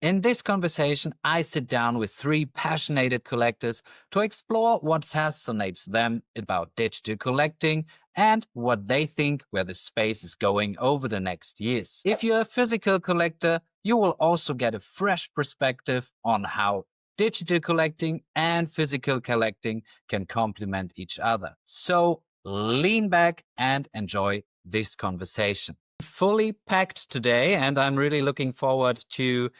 In this conversation, I sit down with three passionate collectors to explore what fascinates them about digital collecting and what they think where the space is going over the next years. If you're a physical collector, you will also get a fresh perspective on how digital collecting and physical collecting can complement each other. So lean back and enjoy this conversation. Fully packed today, and I'm really looking forward to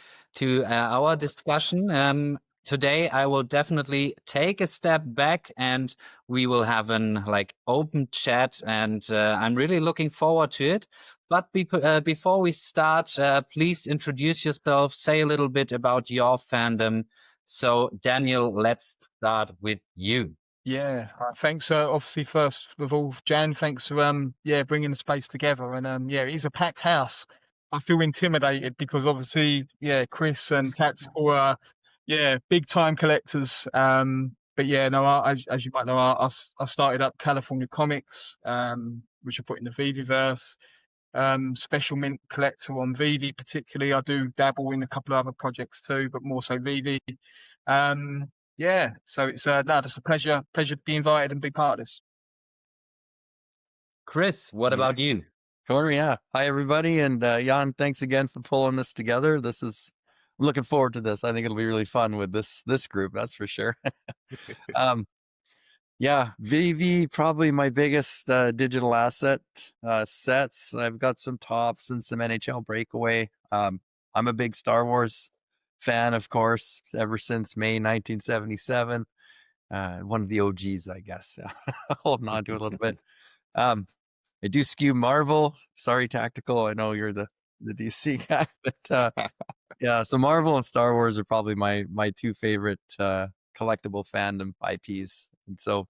our discussion. Today, I will definitely take a step back, and we will have an open chat, and I'm really looking forward to it. But before we start, please introduce yourself. Say a little bit about your fandom. So, Daniel, let's start with you. Yeah, thanks. Obviously, first of all, Jan, thanks for bringing the space together. And it is a packed house. I feel intimidated because obviously, Chris and Tactical are big time collectors. But yeah, no, as you might know, I started up California Comics, which I put in the VeVeVerse. Special mint collector on VeVe particularly. I do dabble in a couple of other projects too, but more so VeVe. So it's just a pleasure to be invited and be part of this. Chris, what about you? Sure, yeah. Hi, everybody. And Jan, thanks again for pulling this together. I'm looking forward to this. I think it'll be really fun with this group, that's for sure. VeVe, probably my biggest digital asset sets. I've got some tops and some NHL Breakaway. I'm a big Star Wars fan, of course, ever since May 1977. One of the OGs, I guess. Holding on to it a little bit. I do skew Marvel. Sorry, Tactical. I know you're the DC guy, but so Marvel and Star Wars are probably my two favorite collectible fandom IPs. And so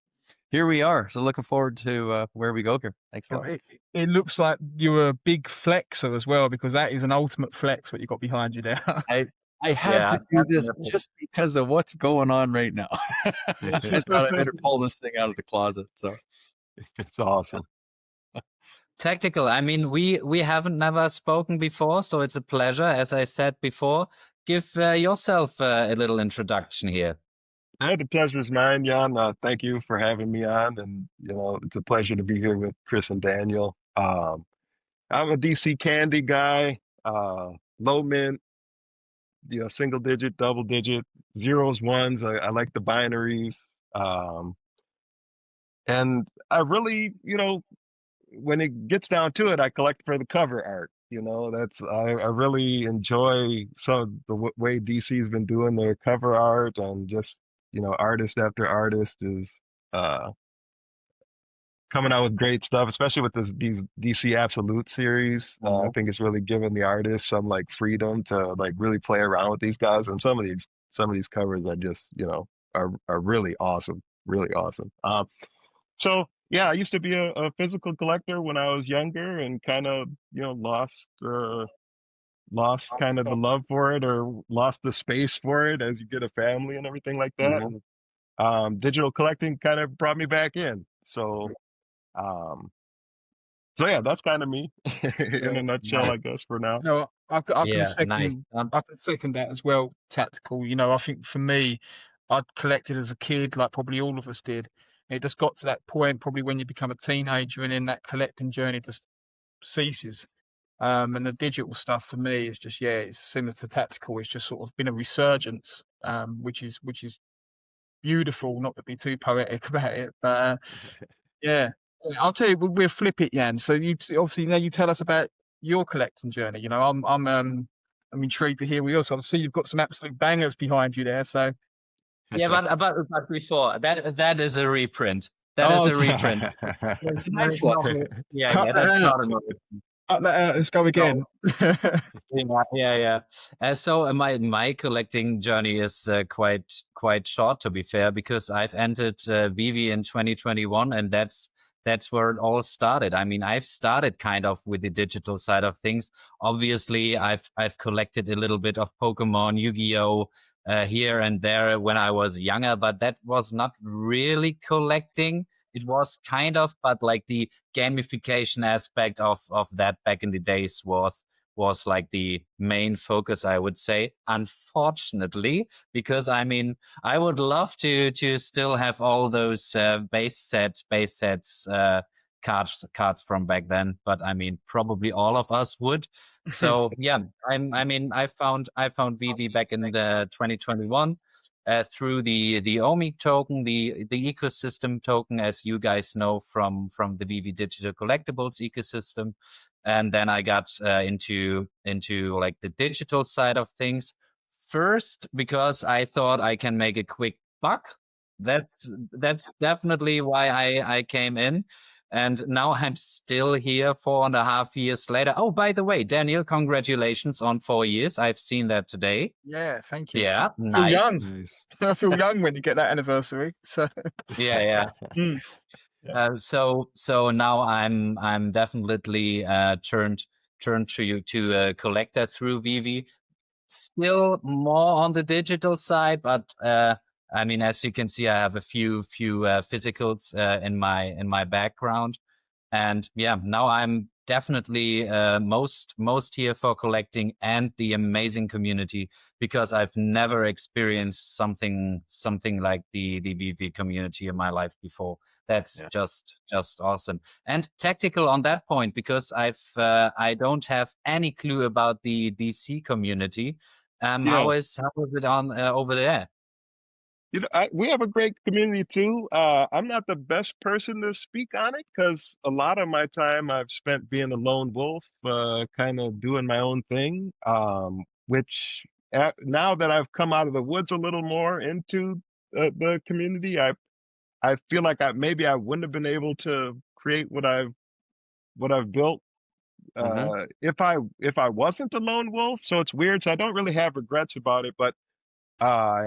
here we are. So looking forward to where we go here. Thanks a lot. It looks like you're a big flexer as well, because that is an ultimate flex what you got behind you there. I had to do this just because of what's going on right now. I thought I better pull this thing out of the closet. So it's awesome. Tactical. I mean, we haven't never spoken before, so it's a pleasure. As I said before, give yourself a little introduction here. The pleasure is mine, Jan. Thank you for having me on, and it's a pleasure to be here with Chris and Daniel. I'm a DC candy guy, low mint, single digit, double digit, zeros, ones. I like the binaries, and I really, when it gets down to it, I collect for the cover art. I really enjoy some of the way DC's been doing their cover art, and just artist after artist is coming out with great stuff, especially with these DC Absolute series. I think it's really given the artists some freedom to really play around with these guys, and some of these covers are just are really awesome, really awesome. So yeah, I used to be a physical collector when I was younger, and kind of lost kind of the love for it, or lost the space for it as you get a family and everything like that. Digital collecting kind of brought me back in. So yeah, that's kind of me in a nutshell, I guess, for now. No, I can second that as well, Tactical. I think for me, I'd collected as a kid, like probably all of us did. It just got to that point, probably when you become a teenager, and then that collecting journey just ceases. And the digital stuff for me is just, it's similar to Tactical. It's just sort of been a resurgence, which is beautiful. Not to be too poetic about it, but I'll tell you, we'll flip it, Jan. So you obviously now you tell us about your collecting journey. I'm intrigued to hear what yours. I see you've got some absolute bangers behind you there. So. Yeah, but before that is a reprint. That is a reprint. Nice one. That's not another. Cut that out. Let's go again. So my collecting journey is quite short, to be fair, because I've entered VeVe in 2021, and that's where it all started. I mean, I've started kind of with the digital side of things. Obviously, I've collected a little bit of Pokemon, Yu-Gi-Oh! Here and there when I was younger, but that was not really collecting. It was kind of, but the gamification aspect of that back in the days was was like the main focus, I would say, unfortunately, because I mean, I would love to still have all those base sets, cards from back then, but I mean, probably all of us would. So yeah, I mean, I found VeVe back in the 2021 through the OMI token, the ecosystem token, as you guys know from the VeVe digital collectibles ecosystem. And then I got into like the digital side of things first because I thought I can make a quick buck. That's definitely why I came in. And now I'm still here 4.5 years later. Oh, by the way, Daniel, congratulations on 4 years. I've seen that today. Yeah, thank you. Yeah, I feel nice. young. Nice. I feel young when you get that anniversary. So Yeah. mm. So now I'm definitely turned to a collector through VeVe. Still more on the digital side, but I mean, as you can see, I have a few physicals in my background, and yeah, now I'm definitely most here for collecting and the amazing community, because I've never experienced something like the VeVe community in my life before. That's just awesome. And tactical on that point, because I don't have any clue about the DC community. How is it on over there? You know, we have a great community too. I'm not the best person to speak on it because a lot of my time I've spent being a lone wolf, kind of doing my own thing. Which now that I've come out of the woods a little more into the community, I feel like maybe I wouldn't have been able to create what I've built if I wasn't a lone wolf. So it's weird. So I don't really have regrets about it, but uh,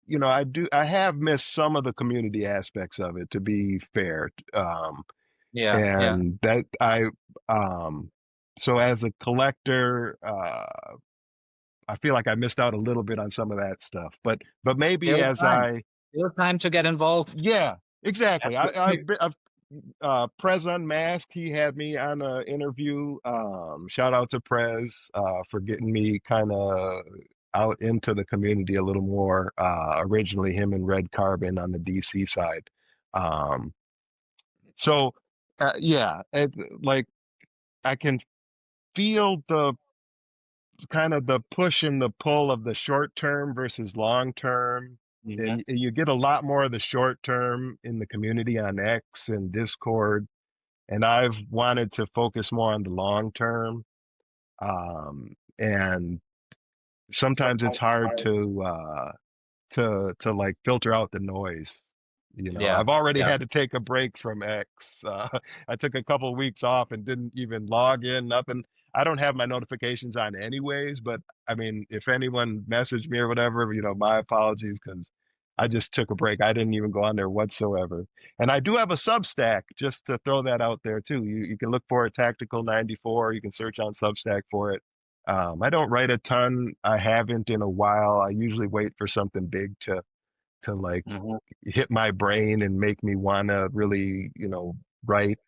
you know, I have missed some of the community aspects of it, to be fair. Yeah. And that so as a collector, I feel like I missed out a little bit on some of that stuff, but maybe Still as time. Still time to get involved. yeah, exactly. I've Prez Unmasked, he had me on an interview. Shout out to Prez for getting me kind of out into the community a little more. Originally, him and Red Carbon on the DC side. Um, so, yeah, like I can feel the kind of the push and the pull of the short term versus long term. And you get a lot more of the short term in the community on X and Discord. And I've wanted to focus more on the long term. And sometimes it's hard to like filter out the noise. You know, Yeah. I've already had to take a break from X. I took a couple of weeks off and didn't even log in, nothing. I don't have my notifications on anyways, but I mean, if anyone messaged me or whatever, you know, my apologies because I just took a break. I didn't even go on there whatsoever. And I do have a Substack, just to throw that out there too. You can look for it, Tactical 94. You can search on Substack for it. I don't write a ton. I haven't in a while. I usually wait for something big to like hit my brain and make me want to really, you know, write.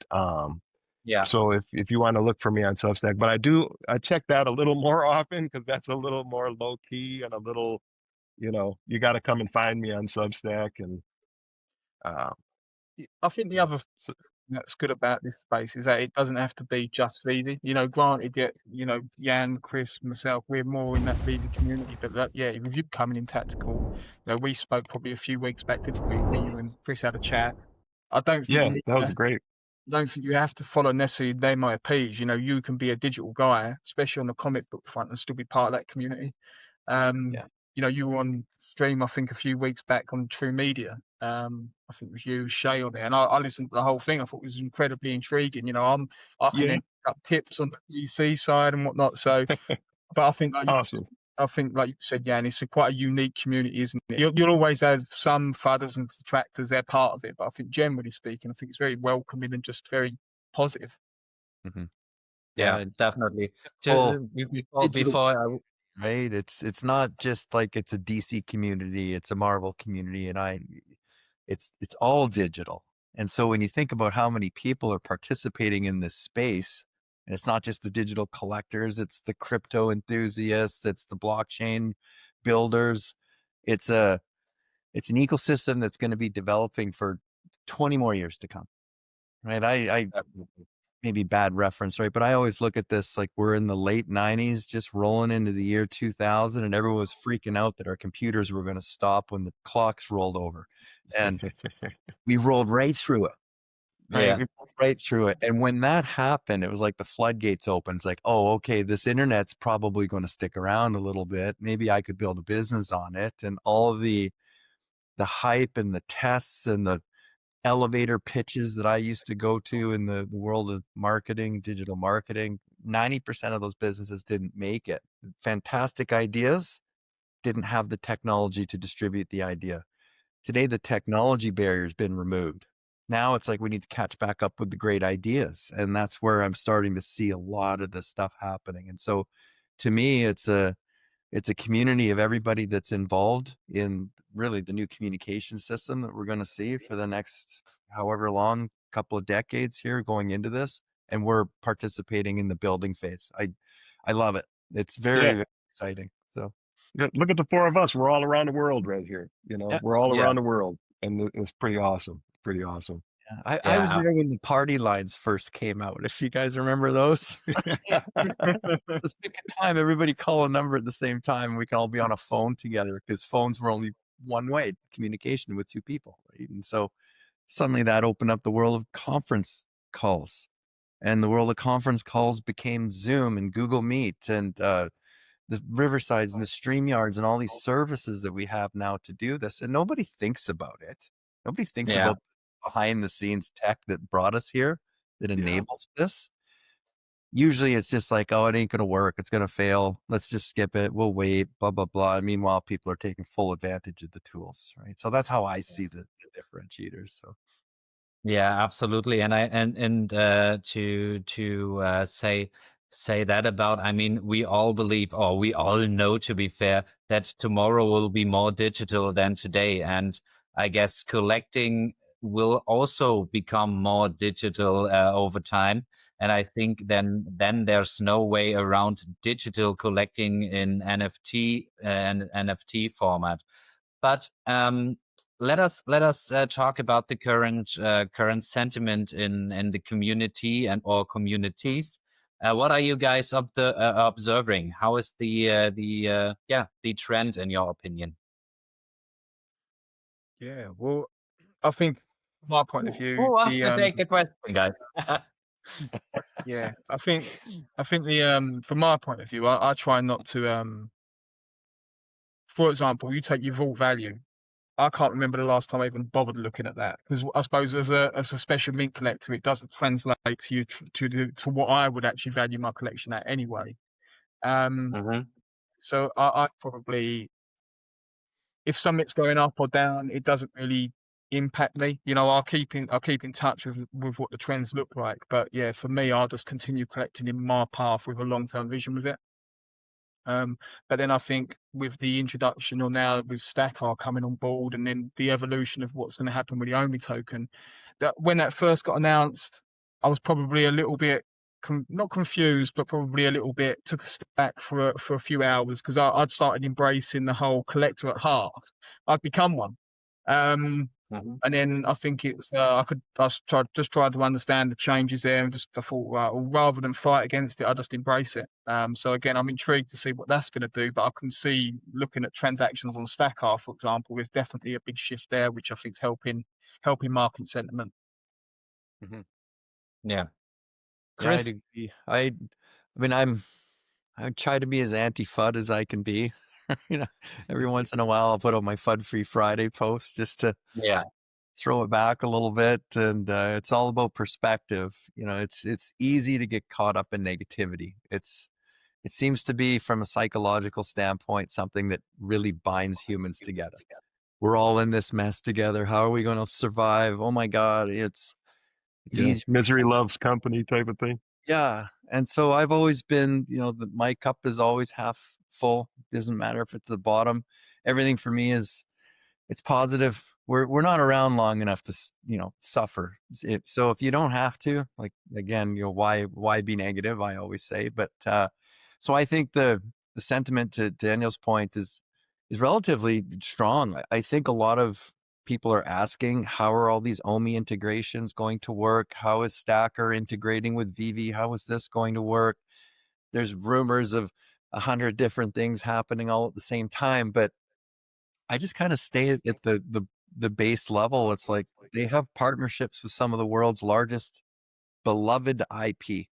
Yeah. So if you want to look for me on Substack, but I check that a little more often because that's a little more low key and a little, you know, you got to come and find me on Substack. And I think the other thing that's good about this space is that it doesn't have to be just VeVe. You know, granted, you know, Jan, Chris, myself, we're more in that VeVe community. But that, yeah, with you coming in tactical, you know, we spoke probably a few weeks back, didn't we? Me, you, and Chris had a chat. I don't think yeah, that was great. don't think you have to follow necessarily their IPs. You know, you can be a digital guy, especially on the comic book front, and still be part of that community. You know, you were on stream, I think, a few weeks back on True Media. I think it was you, Shay, on there, and I listened to the whole thing. I thought it was incredibly intriguing. You know, I can then pick up tips on the EC side and whatnot. So, but I think Awesome. I think, like you said, Jan, it's quite a unique community, isn't it? You'll always have some fudders and detractors; they're part of it. But I think, generally speaking, I think it's very welcoming and just very positive. Yeah, definitely. Well, Before right? It's not just like it's a DC community; it's a Marvel community, and it's all digital. And so when you think about how many people are participating in this space, And it's not just the digital collectors, it's the crypto enthusiasts, it's the blockchain builders. It's an ecosystem that's going to be developing for 20 more years to come. Right. I maybe bad reference, right? But I always look at this like we're in the late 90s, just rolling into the year 2000, and everyone was freaking out that our computers were going to stop when the clocks rolled over. And we rolled right through it. Right. Yeah. We rolled right through it. And when that happened, it was like the floodgates opened. It's like, oh, okay, this internet's probably going to stick around a little bit. Maybe I could build a business on it. And all of the hype and the tests and the elevator pitches that I used to go to in the world of marketing, digital marketing, 90% of those businesses didn't make it. Fantastic ideas, didn't have the technology to distribute the idea. Today, the technology barrier has been removed. Now it's like we need to catch back up with the great ideas. And that's where I'm starting to see a lot of this stuff happening. And so to me, it's a community of everybody that's involved in really the new communication system that we're going to see for the next however long couple of decades here going into this. And we're participating in the building phase. I love it. It's very, very exciting. So look at the four of us. We're all around the world right here. We're all Yeah. around the world, and it's pretty awesome. Pretty awesome. yeah, I was there when the party lines first came out. If you guys remember those, let's pick a time, everybody call a number at the same time, and we can all be on a phone together because phones were only one way communication with two people. Right? And so suddenly that opened up the world of conference calls, and the world of conference calls became Zoom and Google Meet and the Riversides and the StreamYards and all these services that we have now to do this. And nobody thinks about it. Nobody thinks about behind the scenes tech that brought us here that enables this. Usually it's just like, oh, it ain't going to work. It's going to fail. Let's just skip it. We'll wait, blah, blah, blah. And meanwhile, people are taking full advantage of the tools, right? So that's how I see the differentiators. So. Yeah, absolutely. And to say that about, I mean, we all believe, or we all know, to be fair, that tomorrow will be more digital than today. And I guess collecting will also become more digital over time. And I think then there's no way around digital collecting in NFT and NFT format. But let us talk about the current sentiment in the community and or communities. What are you guys observing? How is the trend in your opinion? Yeah, well, I think from my point of view, Who wants to take the question, guys? yeah, I think the from my point of view, I try not to for example, you take your vault value. I can't remember the last time I even bothered looking at that because I suppose as a special mint collector, it doesn't translate to you to what I would actually value my collection at anyway. So I probably, if something's going up or down, it doesn't really impact me. I'll keep in touch with what the trends look like. But yeah, for me, I'll just continue collecting in my path with a long-term vision with it. But then I think with the introduction, or now with Stackar coming on board, and then the evolution of what's going to happen with the OMI token, that when that first got announced, I was probably a little bit not confused, but probably a little bit took a step back for a few hours because I'd started embracing the whole collector at heart. I'd become one. And then I think it's I tried to understand the changes there, and I thought, well, rather than fight against it, I just embrace it. So again, I'm intrigued to see what that's going to do. But I can see, looking at transactions on Stackar, for example, there's definitely a big shift there, which I think is helping market sentiment. Yeah, Chris? Chris? Yeah, I mean, I try to be as anti-FUD as I can be. Every once in a while I'll put out my FUD Free Friday post just to throw it back a little bit. And it's all about perspective. It's easy to get caught up in negativity. It seems to be, from a psychological standpoint, something that really binds humans together. We're all in this mess together. How are we going to survive? Oh my God. It's easy. Misery loves company type of thing. Yeah. And so I've always been, my cup is always half full. Doesn't matter if it's the bottom. Everything for me it's positive. we're not around long enough to, suffer. So if you don't have to, like, again, why be negative? I always say, but so I think the sentiment, to Daniel's point, is relatively strong. I think a lot of people are asking, how are all these OMI integrations going to work? How is Stacker integrating with VeVe? How is this going to work? There's rumors of 100 different things happening all at the same time, but I just kind of stay at the base level. It's like they have partnerships with some of the world's largest beloved IP.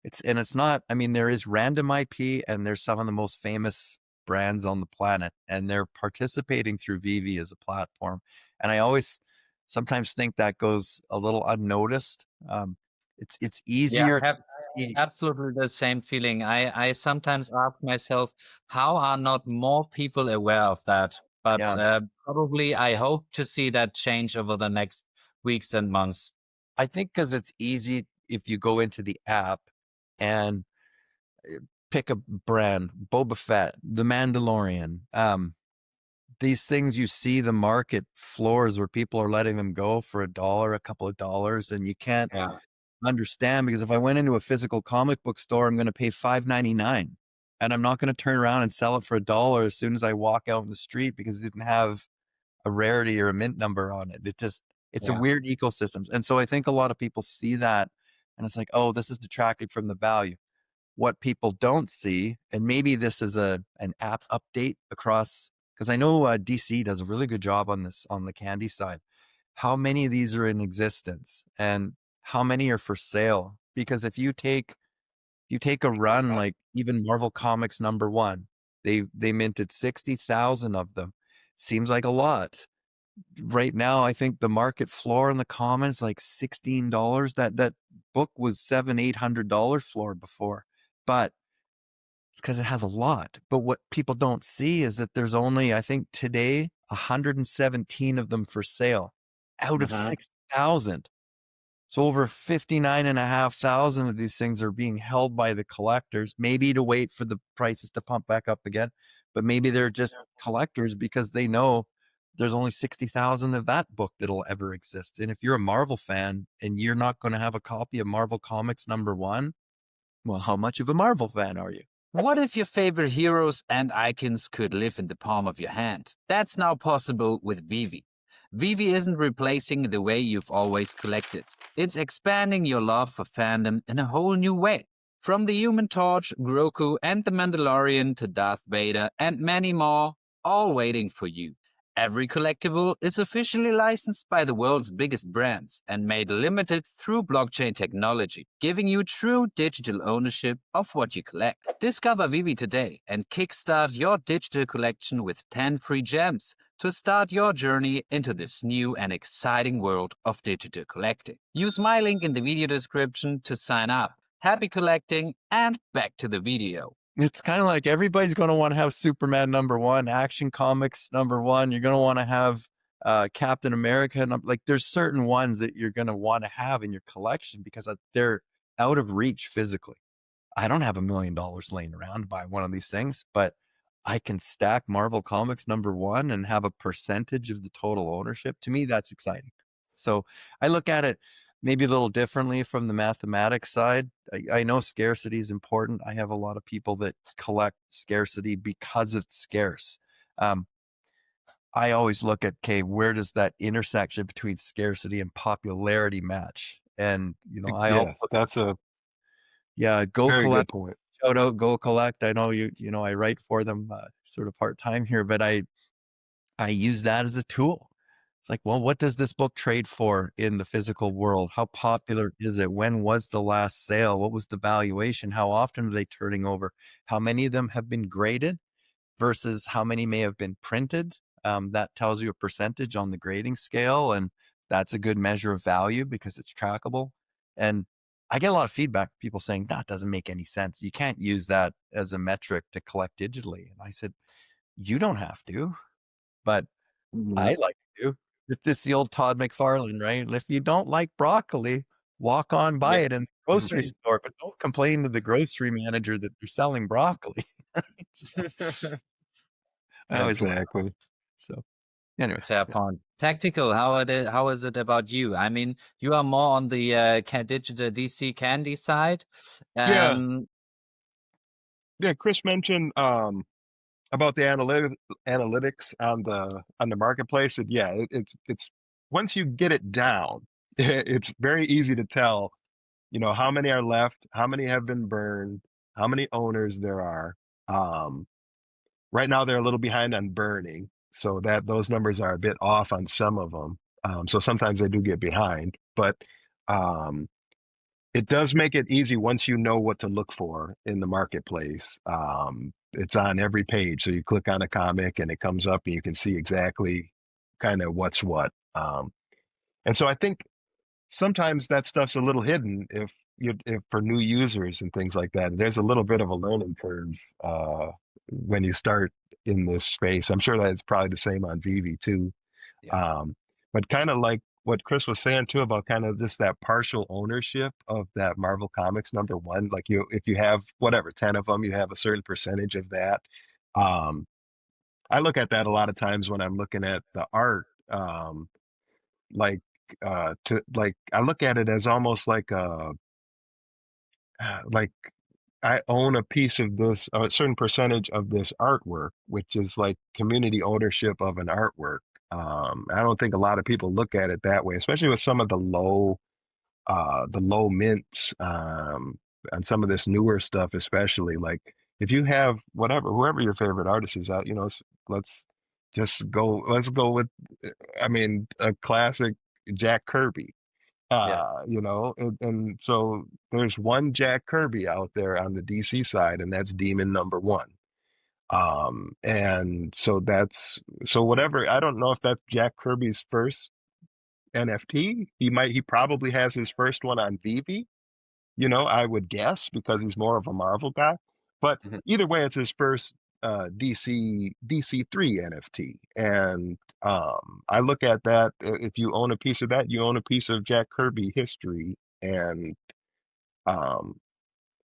It's not, I mean, there is random IP and there's some of the most famous brands on the planet, and they're participating through VeVe as a platform. And I always sometimes think that goes a little unnoticed. It's easier to see. Absolutely the same feeling. I sometimes ask myself, how are not more people aware of that? But probably I hope to see that change over the next weeks and months. I think because it's easy if you go into the app and pick a brand, Boba Fett, The Mandalorian, these things, you see the market floors where people are letting them go for $1, a couple of dollars, and you can't understand, because if I went into a physical comic book store, I'm going to pay $5.99, and I'm not going to turn around and sell it for $1 as soon as I walk out in the street because it didn't have a rarity or a mint number on it. It's a weird ecosystem. And so I think a lot of people see that and it's like, oh, this is detracting from the value. What people don't see, and maybe this is an app update across, because I know DC does a really good job on this, on the candy side. How many of these are in existence and how many are for sale? Because if you take a run, like even Marvel Comics #1, they minted 60,000 of them. Seems like a lot. Right now, I think the market floor in the commons like $16. That book was $700-800 floor before, but it's because it has a lot. But what people don't see is that there's only, I think today, 117 of them for sale out of 60,000. So over 59,500 of these things are being held by the collectors, maybe to wait for the prices to pump back up again, but maybe they're just collectors because they know there's only 60,000 of that book that'll ever exist. And if you're a Marvel fan and you're not going to have a copy of Marvel Comics #1, well, how much of a Marvel fan are you? What if your favorite heroes and icons could live in the palm of your hand? That's now possible with VeVe. VeVe isn't replacing the way you've always collected. It's expanding your love for fandom in a whole new way. From the Human Torch, Grogu, and the Mandalorian to Darth Vader and many more, all waiting for you. Every collectible is officially licensed by the world's biggest brands and made limited through blockchain technology, giving you true digital ownership of what you collect. Discover VeVe today and kickstart your digital collection with 10 free gems to start your journey into this new and exciting world of digital collecting. Use my link in the video description to sign up. Happy collecting, and back to the video. It's kind of like everybody's going to want to have Superman #1, Action Comics #1. You're going to want to have Captain America. Like there's certain ones that you're going to want to have in your collection because they're out of reach physically. I don't have $1 million laying around to buy one of these things, but I can stack Marvel Comics #1 and have a percentage of the total ownership. To me, that's exciting. So I look at it maybe a little differently from the mathematics side. I know scarcity is important. I have a lot of people that collect scarcity because it's scarce. I always look at, okay, where does that intersection between scarcity and popularity match? And, I also, that's a Go very Collect. good point. Shout out Go Collect. I know I write for them sort of part-time here, but I use that as a tool. It's like, well, what does this book trade for in the physical world? How popular is it? When was the last sale? What was the valuation? How often are they turning over? How many of them have been graded versus how many may have been printed? That tells you a percentage on the grading scale, and that's a good measure of value because it's trackable. And I get a lot of feedback, people saying that doesn't make any sense. You can't use that as a metric to collect digitally. And I said, you don't have to, but I like to. It's the old Todd McFarlane, right? If you don't like broccoli, walk on by it in the grocery store, but don't complain to the grocery manager that they're selling broccoli. I always Exactly. so Anyway, Fair point. Tactical, how is it about you? I mean, you are more on the digital DC candy side. Yeah, yeah. Chris mentioned about the analytics on the marketplace. And yeah, it's once you get it down, it's very easy to tell, how many are left, how many have been burned, how many owners there are. Right now they're a little behind on burning, so that those numbers are a bit off on some of them. So sometimes they do get behind, but um, it does make it easy once you know what to look for in the marketplace. It's on every page, so you click on a comic and it comes up, and you can see exactly kind of what's what. And so I think sometimes that stuff's a little hidden if for new users and things like that. There's a little bit of a learning curve when you start in this space. I'm sure that it's probably the same on VeVe too. yeah, But kind of like what Chris was saying too about kind of just that partial ownership of that Marvel Comics #1. Like if you have whatever 10 of them, you have a certain percentage of that. Um, I look at that a lot of times when I'm looking at the art. Like I look at it as almost like like I own a piece of this, a certain percentage of this artwork, which is like community ownership of an artwork. I don't think a lot of people look at it that way, especially with some of the low mints, and some of this newer stuff, especially. Like if you have whoever your favorite artist is out, let's let's go with, I mean, a classic Jack Kirby. yeah, And so there's one Jack Kirby out there on the DC side, and that's Demon #1. And so whatever, I don't know if that's Jack Kirby's first NFT. He probably has his first one on VeVe, I would guess, because he's more of a Marvel guy. But mhm, either way, it's his first DC3 NFT. And I look at that, if you own a piece of that, you own a piece of Jack Kirby history. And um,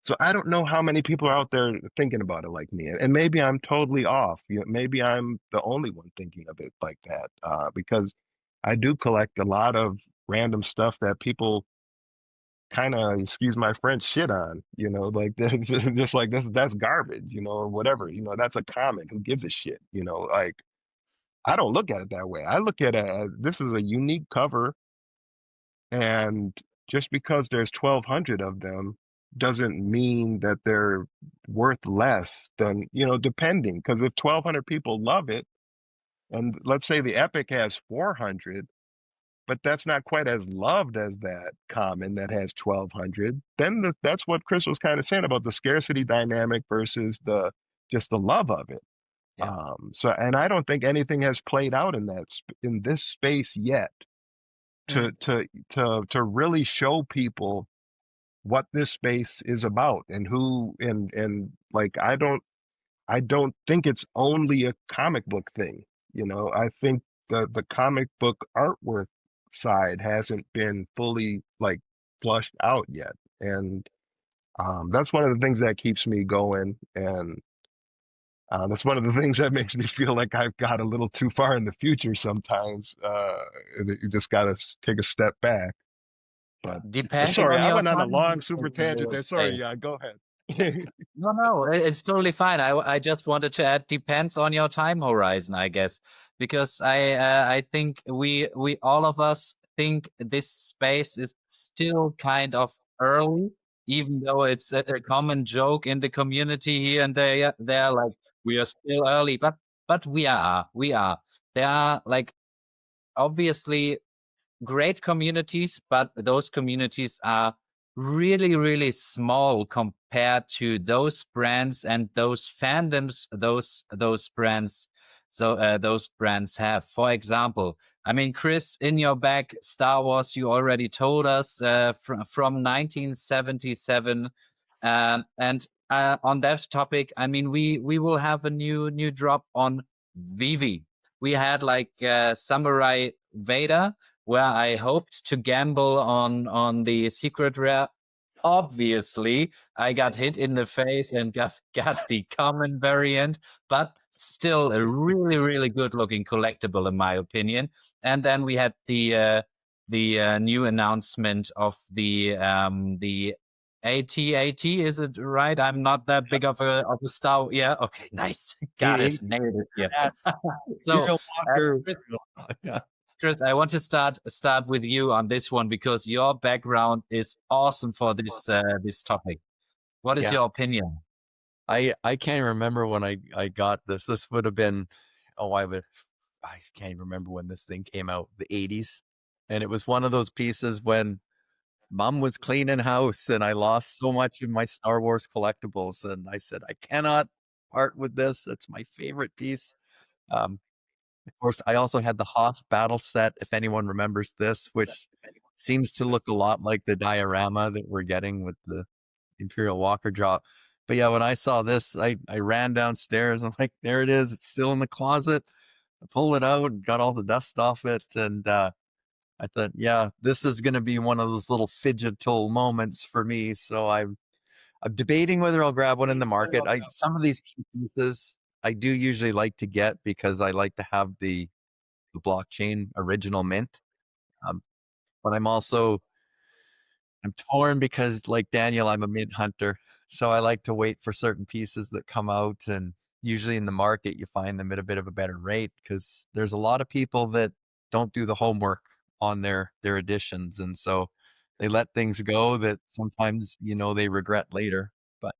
so I don't know how many people are out there thinking about it like me. And maybe I'm totally off. Maybe I'm the only one thinking of it like that, because I do collect a lot of random stuff that people kind of, excuse my French, shit on, like just like that's garbage, or whatever, that's a comic. Who gives a shit, like I don't look at it that way. I look at it as this is a unique cover, and just because there's 1,200 of them doesn't mean that they're worth less than, depending. Because if 1,200 people love it, and let's say the Epic has 400, but that's not quite as loved as that common that has 1,200, then that's what Chris was kind of saying about the scarcity dynamic versus just the love of it. yeah, And I don't think anything has played out in this space yet to Mm. to really show people what this space is about, and who, and like I don't think it's only a comic book thing. I think the comic book artwork side hasn't been fully like flushed out yet. And that's one of the things that keeps me going. And that's one of the things that makes me feel like I've got a little too far in the future sometimes. You just got to take a step back. yeah. But Depending sorry, on I your went on a time long, super horizon, I tangent would there. Sorry, say. yeah, go ahead. No, no, it's totally fine. I just wanted to add depends on your time horizon, I guess, because I think we all of us think this space is still kind of early, even though it's a common joke in the community here and there. They're like we are still early, but we are. There are like obviously great communities, but those communities are really, really small compared to those brands and those fandoms those brands those brands have. For example, I mean, Chris, in your back, Star Wars, you already told us from 1977, and on that topic, I mean, we will have a new drop on VeVe. We had like Samurai Vader, where I hoped to gamble on the secret rare. Obviously, I got hit in the face and got the common variant, but still a really, really good looking collectible in my opinion. And then we had the new announcement of the AT-AT, is it right? I'm not that big of a Star. Yeah. Okay. Nice. Got it. Nailed it. Yeah. So, Walker. Chris, Yeah. Chris, I want to start with you on this one because your background is awesome for this topic. What is Yeah. your opinion? I can't remember when I got this. This would have been, I can't even remember when this thing came out, the 80s. And it was one of those pieces when Mom was cleaning house and I lost so much of my Star Wars collectibles. And I said, I cannot part with this. It's my favorite piece. Of course, I also had the Hoth battle set, if anyone remembers this, which seems to look a lot like the diorama that we're getting with the Imperial Walker drop. But yeah, when I saw this, I ran downstairs. I'm like, there it is. It's still in the closet. I pulled it out and got all the dust off it. And I thought, yeah, this is going to be one of those little fidgetal moments for me. So I'm debating whether I'll grab one in the market. Some of these pieces I do usually like to get because I like to have the blockchain original mint. But I'm torn because, like Daniel, I'm a mint hunter. So I like to wait for certain pieces that come out, and usually in the market you find them at a bit of a better rate because there's a lot of people that don't do the homework on their editions, and so they let things go that sometimes they regret later. But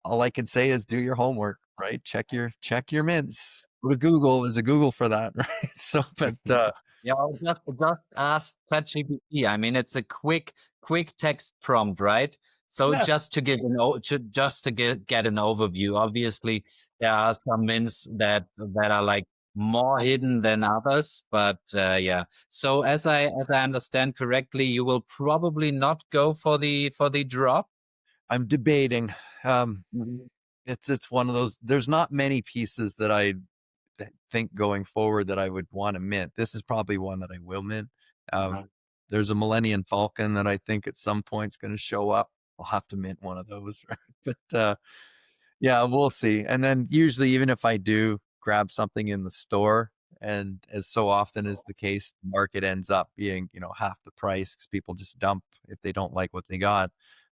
all I can say is do your homework, right? Check your mints. Go to Google. There's a Google for that, right? So, but yeah, I'll just ask ChatGPT. I mean, it's a quick text prompt, right? So yeah. just to get an overview, obviously there are some mints that are like more hidden than others, but yeah. So as I understand correctly, you will probably not go for the drop. I'm debating. It's one of those. There's not many pieces that I think going forward that I would want to mint. This is probably one that I will mint. There's a Millennium Falcon that I think at some point is going to show up. I'll have to mint one of those, right? But yeah, we'll see. And then usually, even if I do grab something in the store, and as so often is the case, the market ends up being half the price because people just dump if they don't like what they got.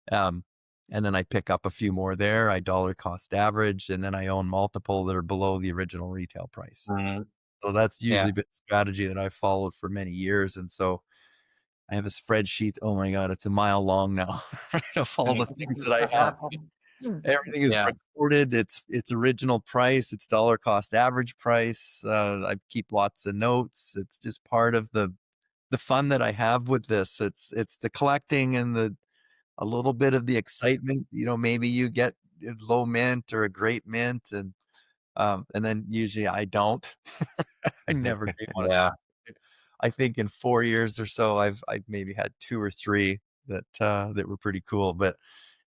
And then I pick up a few more there. I dollar cost average, and then I own multiple that are below the original retail price. So that's usually been a strategy that I've followed for many years. And so I have a spreadsheet. Oh my God, it's a mile long now of all the things that I have. Everything is recorded. It's original price. It's dollar cost average price. I keep lots of notes. It's just part of the fun that I have with this. It's the collecting and a little bit of the excitement. Maybe you get a low mint or a great mint, and then usually I don't. I never do want to. I think in 4 years or so, I've maybe had 2 or 3 that were pretty cool. But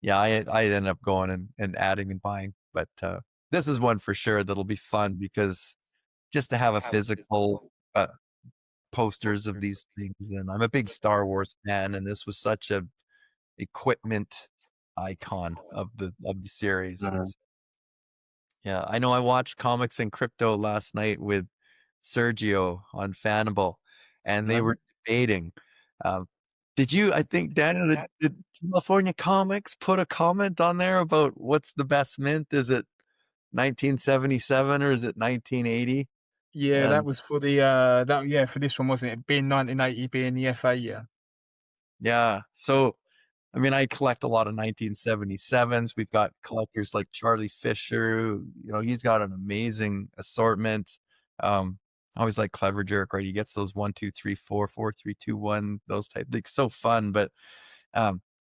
yeah, I ended up going and adding and buying. But this is one for sure that'll be fun because just to have a physical posters of these things. And I'm a big Star Wars fan, and this was such a equipment icon of the series. Yeah, I know I watched Comics and Crypto last night with Sergio on Fanable, and they were debating. I think, Daniel, did California Comics put a comment on there about what's the best mint? Is it 1977 or is it 1980? Yeah, that was for the for this one, wasn't it? Being 1980 being the FA year. Yeah. So I mean, I collect a lot of 1977s. We've got collectors like Charlie Fisher. He's got an amazing assortment. I always like Clever Jerk, right? He gets those 1, 2, 3, 4, 4, 3, 2, 1, those type things. So fun. But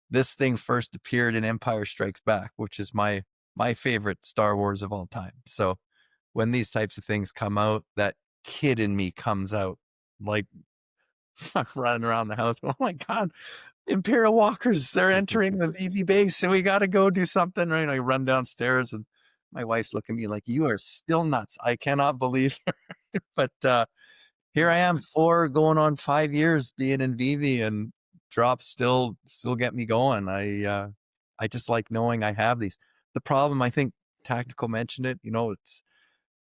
this thing first appeared in Empire Strikes Back, which is my favorite Star Wars of all time. So when these types of things come out, that kid in me comes out, like running around the house. Oh my God. Imperial Walkers, they're entering the VeVe base and we got to go do something, right? I run downstairs and my wife's looking at me like, you are still nuts. I cannot believe it. But here I am, 4 going on 5 years being in VeVe, and drops still get me going. I just like knowing I have these. The problem, I think Tactical mentioned it,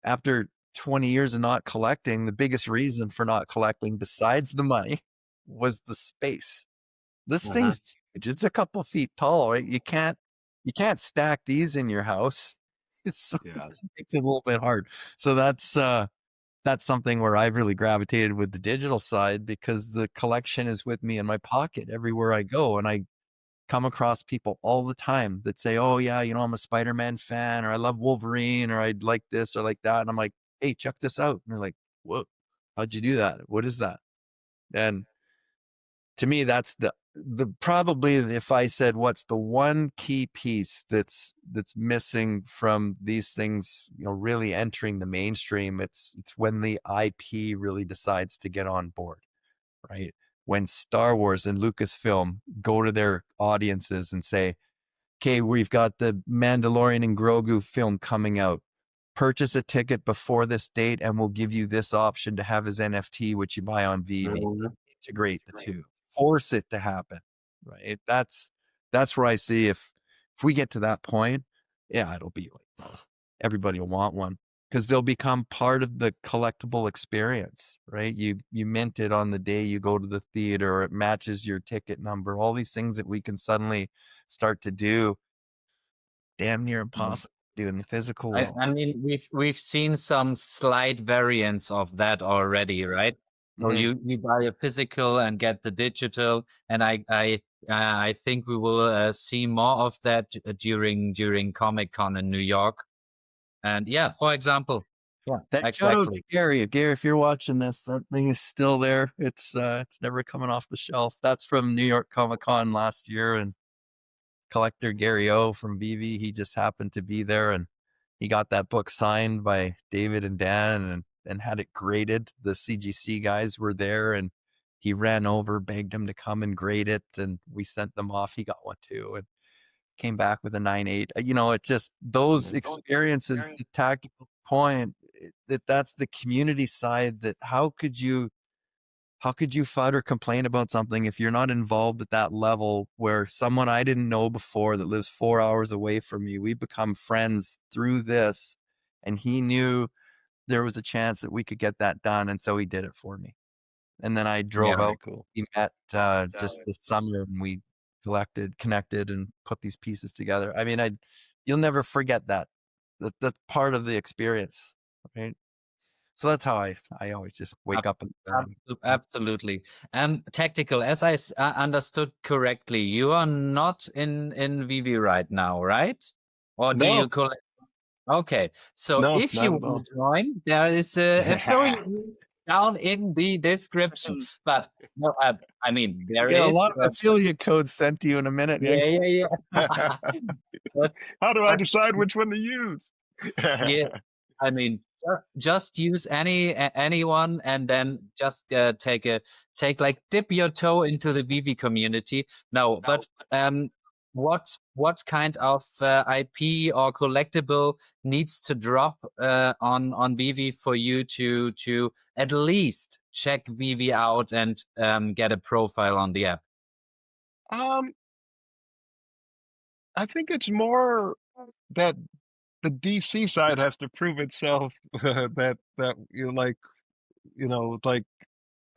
after 20 years of not collecting, the biggest reason for not collecting, besides the money, was the space. This thing's huge. It's a couple feet tall, right? You can't stack these in your house. It's it makes it a little bit hard. So that's something where I've really gravitated with the digital side, because the collection is with me in my pocket everywhere I go. And I come across people all the time that say, oh yeah, I'm a Spider-Man fan, or I love Wolverine, or I like this or like that. And I'm like, hey, check this out. And they're like, whoa, how'd you do that? What is that? And to me, that's the probably, if I said what's the one key piece that's missing from these things, really entering the mainstream, it's when the IP really decides to get on board, right? When Star Wars and Lucasfilm go to their audiences and say, okay, we've got the Mandalorian and Grogu film coming out. Purchase a ticket before this date and we'll give you this option to have as NFT, which you buy on VeVe. Integrate the two. Force it to happen, right? That's where I see if we get to that point, yeah, it'll be like everybody will want one, because they'll become part of the collectible experience, right? You mint it on the day you go to the theater, or it matches your ticket number. All these things that we can suddenly start to do, damn near impossible to do in the physical world. I mean, we've seen some slight variants of that already, right? So you buy a physical and get the digital, and I think we will see more of that during Comic-Con in New York. And yeah, for example, Shout out to Gary. Gary, if you're watching this, that thing is still there. It's never coming off the shelf. That's from New York Comic-Con last year, and collector Gary O from VeVe, he just happened to be there, and he got that book signed by David and Dan, and had it graded. The CGC guys were there, and he ran over, begged him to come and grade it, and we sent them off. He got one too, and came back with a 9.8. It just, those experiences, the tactical point, that's the community side. That how could you FUD or complain about something if you're not involved at that level, where someone I didn't know before that lives 4 hours away from me, we become friends through this, and he knew there was a chance that we could get that done, and so he did it for me. And then I drove out. Cool. We met just this summer, and we connected, and put these pieces together. I mean, you'll never forget that. That's part of the experience, right? So that's how I always just wake up. Absolutely. And Tactical, as I understood correctly, you are not in VeVe right now, right? Or do you collect? Okay, so if you want to join, there is a affiliate down in the description. But no, I mean, there is a lot of affiliate codes sent to you in a minute. Yeah. How do I decide which one to use? Yeah, I mean, just use anyone, and then just dip your toe into the VeVe community. No, but what kind of IP or collectible needs to drop on VeVe for you to at least check VeVe out and get a profile on the app? I think it's more that the DC side has to prove itself. that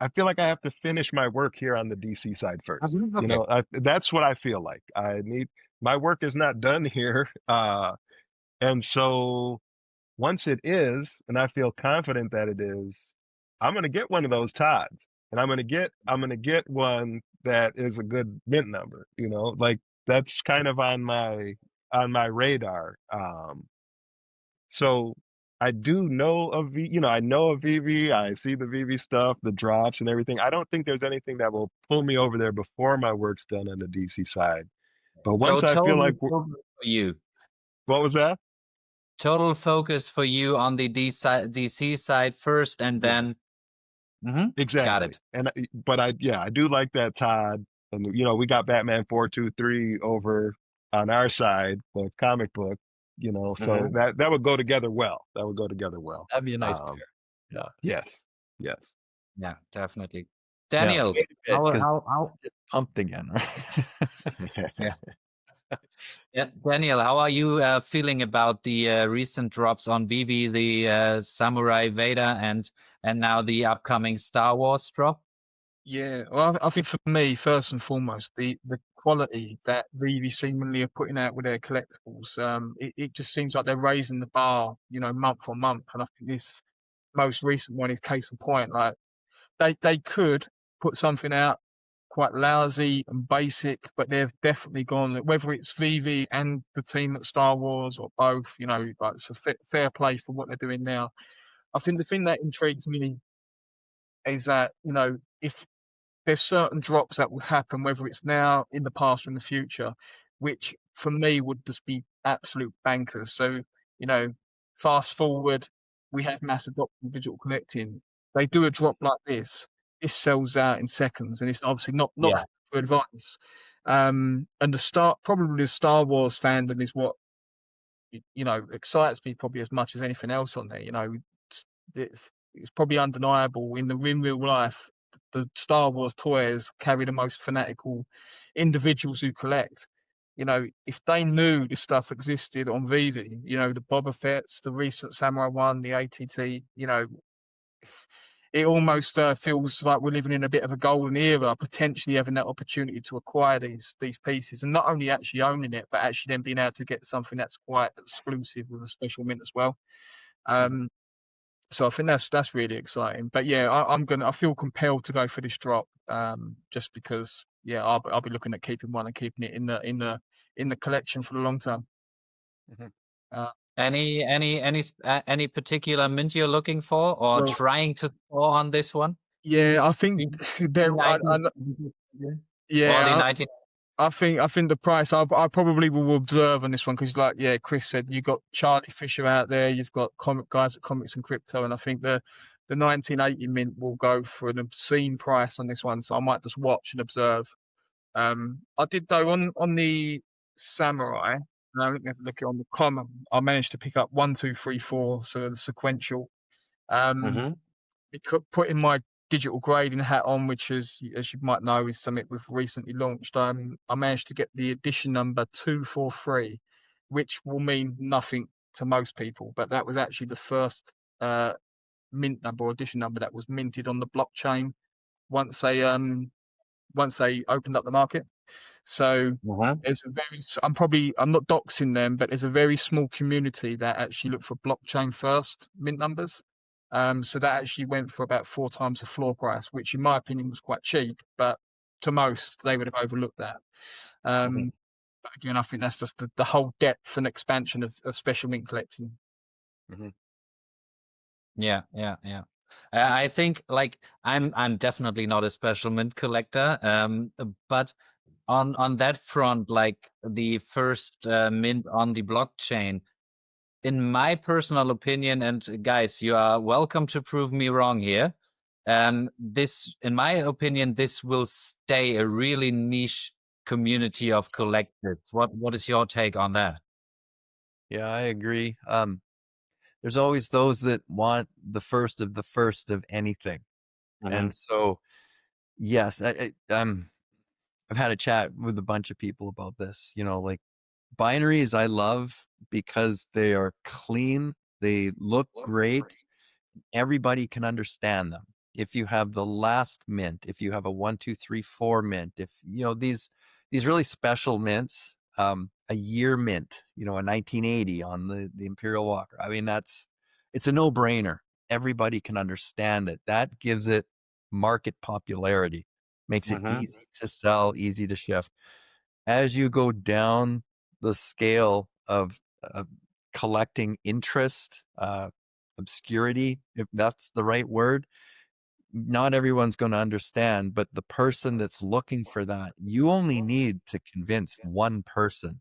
I feel like I have to finish my work here on the DC side first. Okay. That's what I feel like. My work is not done here. And so once it is, and I feel confident that it is, I'm going to get one of those Todds, and I'm going to get one that is a good mint number, like that's kind of on my radar. So I do know of I know of VeVe. I see the VeVe stuff, the drops and everything. I don't think there's anything that will pull me over there before my work's done on the DC side. But once I feel like for you, what was that? Total focus for you on the DC side first, and then exactly. Got it. And but I do like that Todd, and we got Batman 423 over on our side, the comic book. So that would go together well. That'd be a nice pair. Yeah. Yes. Yeah, definitely. Daniel, how just pumped again, right? Yeah. Yeah, Daniel, how are you feeling about the recent drops on VeVe, the Samurai Vader, and now the upcoming Star Wars drop? Yeah, well, I think for me, first and foremost, the quality that VeVe seemingly are putting out with their collectibles, it just seems like they're raising the bar, month on month. And I think this most recent one is case in point. Like they could put something out quite lousy and basic, but they've definitely gone, whether it's VeVe and the team at Star Wars or both, like it's a fair play for what they're doing now. I think the thing that intrigues me is that, if there's certain drops that will happen, whether it's now, in the past, or in the future, which for me would just be absolute bankers. So, you know, fast forward, we have mass adoption of digital collecting. They do a drop like this sells out in seconds, and it's obviously not Yeah. for advice. And probably the Star Wars fandom is what excites me probably as much as anything else on there. It's, it's probably undeniable in real life. The Star Wars toys carry the most fanatical individuals who collect. If they knew this stuff existed on VeVe, the Boba Fett's, the recent Samurai One, the ATT, it almost feels like we're living in a bit of a golden era, potentially having that opportunity to acquire these pieces, and not only actually owning it, but actually then being able to get something that's quite exclusive with a special mint as well. So I think that's really exciting. But yeah, I feel compelled to go for this drop, just because I'll be looking at keeping one and keeping it in the collection for the long term. Uh, Any particular mint you're looking for or well, trying to score on this one? yeah, I think there. Or the yeah, 19. I think the price I probably will observe on this one, because like Chris said, you got Charlie Fisher out there, you've got comic guys at Comics and Crypto, and I think the 1980 mint will go for an obscene price on this one, so I might just watch and observe. I did though on the Samurai. Now let me have a look on the common. I managed to pick up 1, 2, 3, 4, so the sequential. Um, Putting my digital grading hat on, which is, as you might know, is something we've recently launched. I managed to get the edition number 243, which will mean nothing to most people, but that was actually the first mint number or edition number that was minted on the blockchain once they opened up the market. So there's I'm not doxing them, but there's a very small community that actually look for blockchain first mint numbers. So that actually went for about 4 times the floor price, which in my opinion was quite cheap, but to most they would have overlooked that. But again, I think that's just the whole depth and expansion of special mint collecting. Yeah. I think like I'm definitely not a special mint collector, but on that front, like the first mint on the blockchain, in my personal opinion, and guys, you are welcome to prove me wrong here. This, in my opinion, this will stay a really niche community of collectors. What is your take on that? Yeah, I agree. There's always those that want the first of anything. And so, yes, I've had a chat with a bunch of people about this, like binaries I love because they are clean, they look great, everybody can understand them. If you have the last mint, if you have a 1, 2, 3, 4 mint, if these really special mints, a year mint, a 1980 on the Imperial Walker. I mean, it's a no-brainer. Everybody can understand it. That gives it market popularity, makes it easy to sell, easy to shift. As you go down the scale of collecting interest, obscurity, if that's the right word, not everyone's going to understand, but the person that's looking for that, you only need to convince one person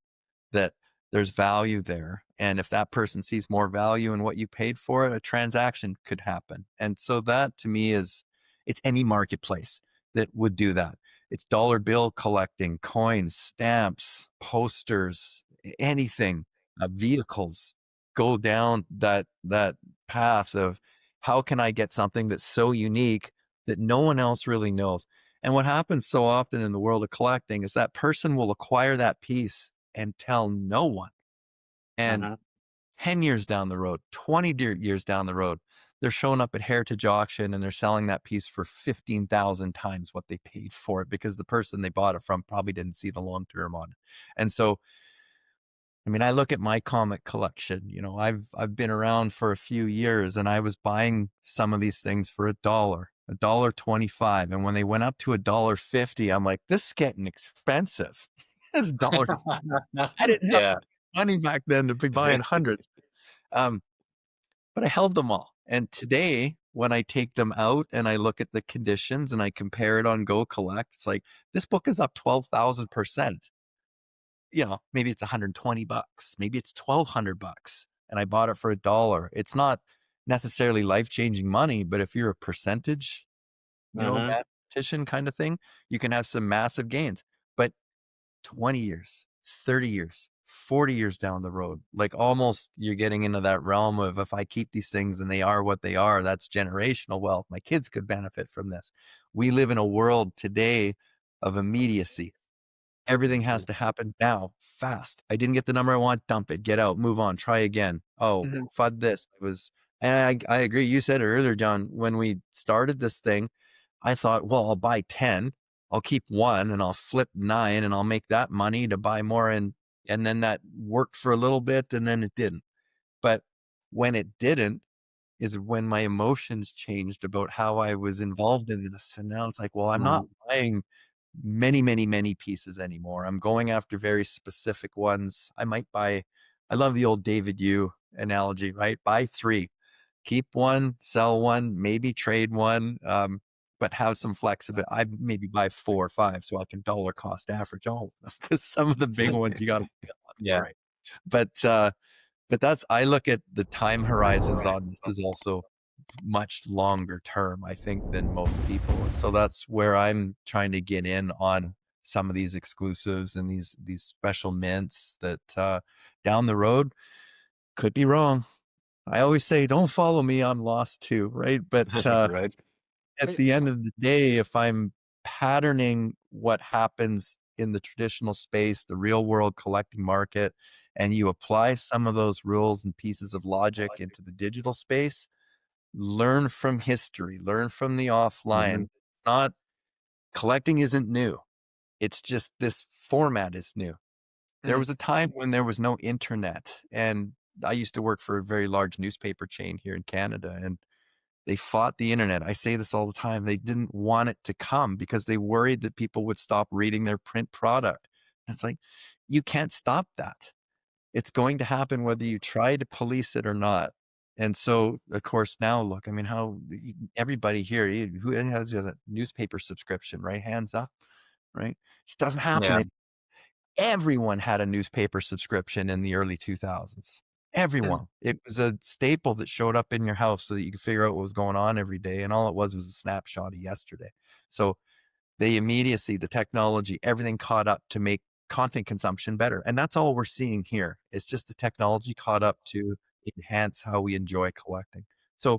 that there's value there. And if that person sees more value in what you paid for it, a transaction could happen. And so that to me it's any marketplace that would do that. It's dollar bill collecting, coins, stamps, posters, anything, vehicles. Go down that path of how can I get something that's so unique that no one else really knows. And what happens so often in the world of collecting is that person will acquire that piece and tell no one. And 10 years down the road, 20 years down the road, they're showing up at Heritage Auction and they're selling that piece for 15,000 times what they paid for it, because the person they bought it from probably didn't see the long term on it. And so, I mean, I look at my comic collection, you know, I've been around for a few years, and I was buying some of these things for $1.25. And when they went up to $1.50, I'm like, this is getting expensive. It's $1. I didn't have money back then to be buying hundreds. But I held them all. And today, when I take them out and I look at the conditions and I compare it on Go Collect, it's like, this book is up 12,000%. You know, maybe it's $120, maybe it's $1,200, and I bought it for $1. It's not necessarily life-changing money, but if you're a percentage, you know, mathematician kind of thing, you can have some massive gains. But 20 years, 30 years, 40 years down the road, like almost you're getting into that realm of, if I keep these things and they are what they are, that's generational wealth. My kids could benefit from this. We live in a world today of immediacy. Everything has to happen now, fast. I didn't get the number I want, dump it, get out, move on, try again. Oh, FUD this. It was, and I agree. You said it earlier, John, when we started this thing, I thought, well, I'll buy 10, I'll keep 1, and I'll flip 9, and I'll make that money to buy more. And then that worked for a little bit, and then it didn't. But when it didn't is when my emotions changed about how I was involved in this. And now it's like, well, I'm not buying many pieces anymore. I'm going after very specific ones. I love the old David Yu analogy, right? Buy 3, keep 1, sell 1, maybe trade 1, but have some flexibility. I maybe buy 4 or 5 so I can dollar cost average all of them, because some of the big ones you got to pay a lot for, right? But that's, I look at the time horizons on this is also much longer term, I think, than most people. And so that's where I'm trying to get in on some of these exclusives and these special mints that down the road could be wrong. I always say, don't follow me, I'm lost too, right? But right. At the end of the day, if I'm patterning what happens in the traditional space, the real world collecting market, and you apply some of those rules and pieces of logic into the digital space, learn from history, learn from the offline. It's not, collecting isn't new. It's just this format is new. There was a time when there was no internet, and I used to work for a very large newspaper chain here in Canada, and they fought the internet. I say this all the time. They didn't want it to come because they worried that people would stop reading their print product. And it's like, you can't stop that. It's going to happen whether you try to police it or not. And so, of course, now look, I mean, how everybody here, who has a newspaper subscription, right? Hands up, right? It doesn't happen. Everyone had a newspaper subscription in the early 2000s. Everyone. It was a staple that showed up in your house so that you could figure out what was going on every day. And all it was a snapshot of yesterday. So the immediacy, the technology, everything caught up to make content consumption better. And that's all we're seeing here. It's just the technology caught up to enhance how we enjoy collecting. So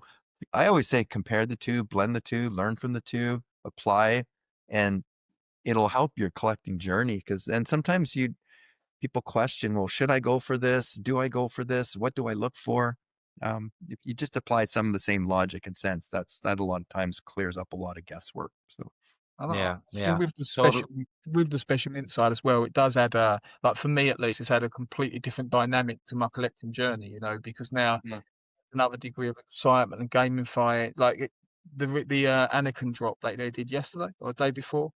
I always say, compare the two, blend the two, learn from the two, apply, and it'll help your collecting journey. Because then sometimes people question, well, should I go for this? Do I go for this? What do I look for? If you just apply some of the same logic and sense, that a lot of times clears up a lot of guesswork. So with the special insight as well, it does add like for me at least, it's had a completely different dynamic to my collecting journey, you know, because now another degree of excitement and gamify it. Like the Anakin drop like they did yesterday or the day before,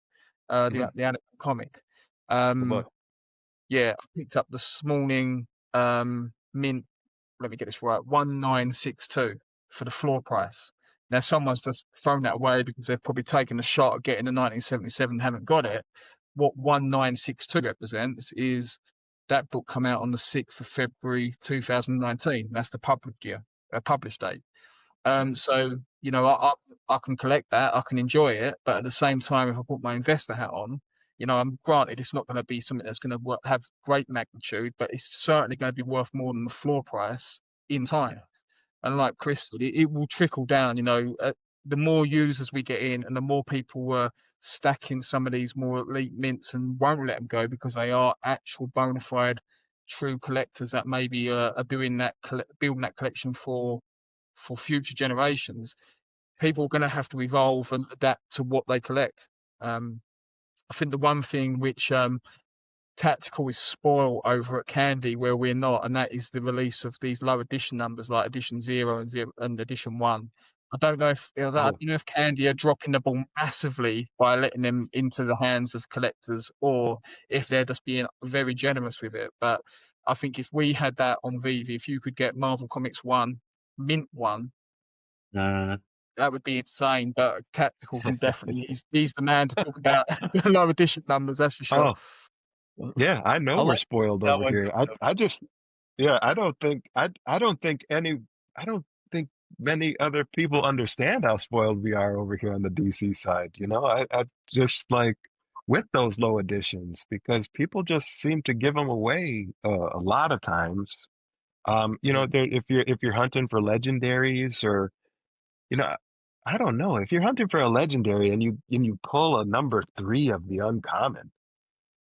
the Anakin comic. Yeah, I picked up this morning mint, let me get this right, 1962 for the floor price. Now someone's just thrown that away because they've probably taken a shot at getting the 1977 and haven't got it. What 1962 represents is that book come out on the 6th of February 2019. That's the published date. So, you know, I can collect that, I can enjoy it, but at the same time, if I put my investor hat on, you know, I'm granted it's not going to be something that's going to have great magnitude, but it's certainly going to be worth more than the floor price in time. And like Chris said, it will trickle down, you know, the more users we get in, and the more people were stacking some of these more elite mints and won't let them go because they are actual bona fide true collectors that maybe are doing that, building that collection for future generations. People are going to have to evolve and adapt to what they collect. I think the one thing which Tactical is spoiled over at Candy where we're not, and that is the release of these low edition numbers like Edition 0 and Edition 1. I don't know if Candy are dropping the ball massively by letting them into the hands of collectors, or if they're just being very generous with it. But I think if we had that on VeVe, if you could get Marvel Comics 1, Mint 1, that would be insane. But Tactical can definitely, he's the man to talk about the low edition numbers, that's for sure. Oh, yeah, I know we're spoiled over here. I just, yeah, I don't think many other people understand how spoiled we are over here on the DC side. You know, I just like with those low editions because people just seem to give them away a lot of times. You know, if you're hunting for legendaries or, you know, I don't know, if you're hunting for a legendary and you pull a number 3 of the uncommon,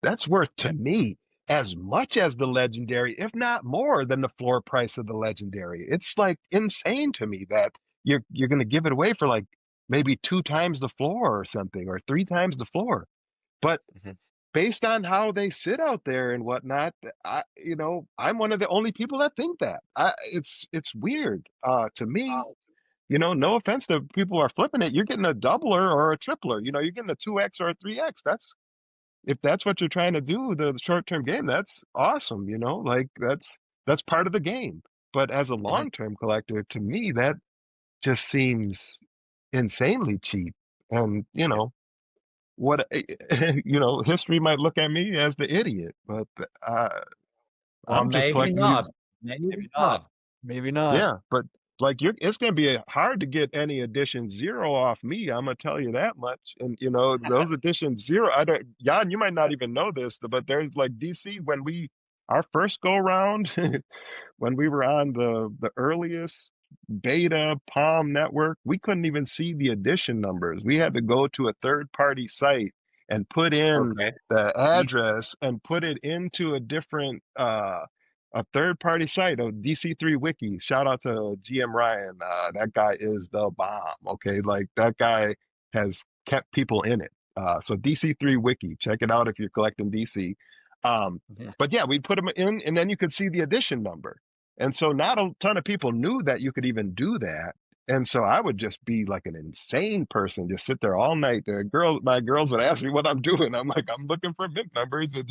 that's worth to me as much as the legendary, if not more than the floor price of the legendary. It's like insane to me that you're going to give it away for like maybe 2 times the floor or something, or 3 times the floor. But based on how they sit out there and whatnot, I'm one of the only people that think that. It's weird to me. You know, no offense to people who are flipping it, you're getting a doubler or a tripler. You know, you're getting a 2x or a 3x. If that's what you're trying to do, the short-term game, that's awesome, you know, like that's part of the game. But as a long-term collector, to me, that just seems insanely cheap. And, you know, history might look at me as the idiot, but Or I'm just maybe collecting not. these. Maybe not. Maybe not. Yeah, but like it's gonna be hard to get any edition 0 off me. I'm gonna tell you that much. And you know, those edition 0, I don't, Jan, you might not even know this, but there's like DC when our first go round, when we were on the earliest beta Palm network, we couldn't even see the edition numbers. We had to go to a third party site and put in the address and put it into a different a third party site, a DC3 wiki. Shout out to GM Ryan. That guy is the bomb. Okay, like that guy has kept people in it. So DC3 wiki, check it out if you're collecting DC. But yeah, we'd put them in, and then you could see the edition number. And so not a ton of people knew that you could even do that. And so I would just be like an insane person, just sit there all night. My girls would ask me what I'm doing. I'm like, I'm looking for mint numbers and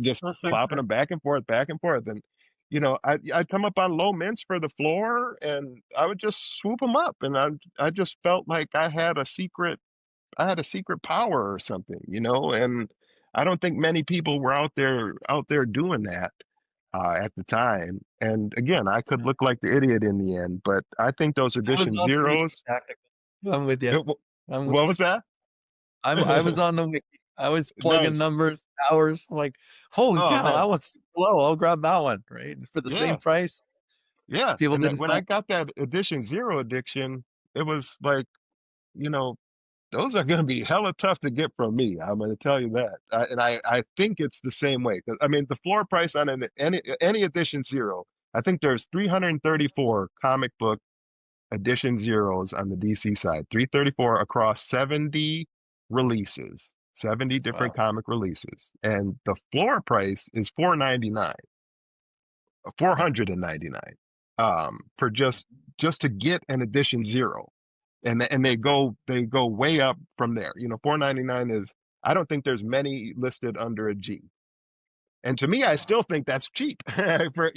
just plopping them back and forth, back and forth. And, you know, I'd come up on low mints for the floor and I would just swoop them up. And I just felt like I had a secret power or something, you know, and I don't think many people were out there doing that at the time. And again, I could look like the idiot in the end, but I think those edition zeros. I'm with you. What was that? I was on the wiki. I was plugging numbers, hours. I'm like, holy cow, that one's low. I'll grab that one, right? For the same price. Yeah. People didn't. When I got that edition 0 addiction, it was like, you know, those are going to be hella tough to get from me. I'm going to tell you that. I think it's the same way. Because, I mean, the floor price on any edition 0, I think there's 334 comic book edition 0s on the DC side. 334 across 70 releases, 70 different comic releases. And the floor price is $499, for just to get an edition 0. And they go way up from there. You know, $499 is, I don't think there's many listed under a G. And to me, I still think that's cheap for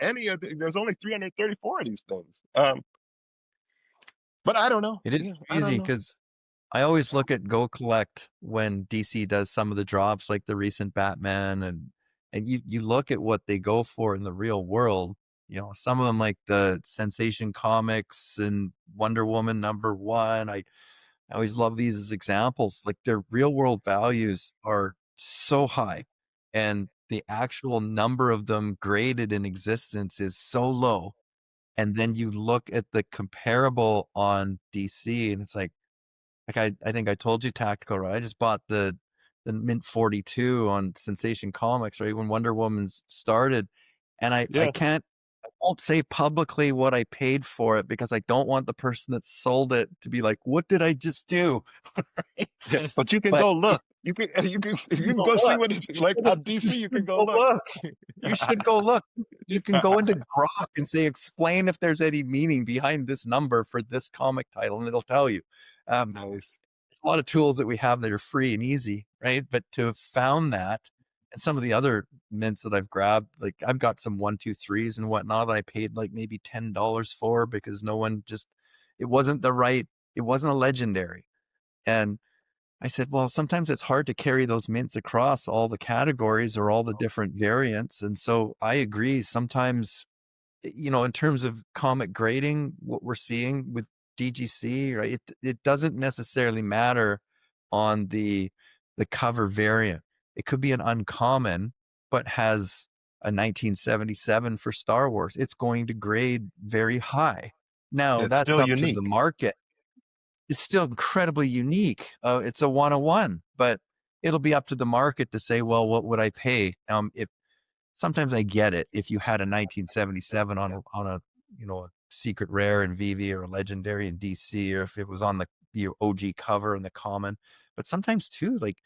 any of there's only 334 of these things. But I don't know. It is crazy because I always look at Go Collect when DC does some of the drops, like the recent Batman, and you look at what they go for in the real world. You know, some of them like the Sensation Comics and Wonder Woman #1. I always love these as examples. Like their real world values are so high, and the actual number of them graded in existence is so low And then you look at the comparable on DC, and it's like I think I told you, Tactical, right? I just bought the Mint 42 on Sensation Comics, right, when Wonder Woman started, and I won't say publicly what I paid for it because I don't want the person that sold it to be like, "What did I just do?" Yeah, but you can But go look. You can go see look. what it's like on DC. You can go look. Look. You should go look. You can go into Grok and say, "Explain if there's any meaning behind this number for this comic title," and it'll tell you. Nice. There's a lot of tools that we have that are free and easy, right? But to have found that, and some of the other mints that I've grabbed, like I've got some 123s and whatnot that I paid like maybe $10 for because no one just, it wasn't a legendary. And I said, well, sometimes it's hard to carry those mints across all the categories or all the different variants. And so I agree. Sometimes, in terms of comic grading, what we're seeing with DGC, right? It doesn't necessarily matter on the cover variant. It could be an uncommon, but has a 1977 for Star Wars. It's going to grade very high. Now It's that's still up unique. to the market. It's still incredibly unique. It's a 101, but it'll be up to the market to say, well, what would I pay? If sometimes I get it. If you had a 1977 on a a secret rare in VeVe or a legendary in DC, or if it was on the OG cover in the common, but sometimes too, like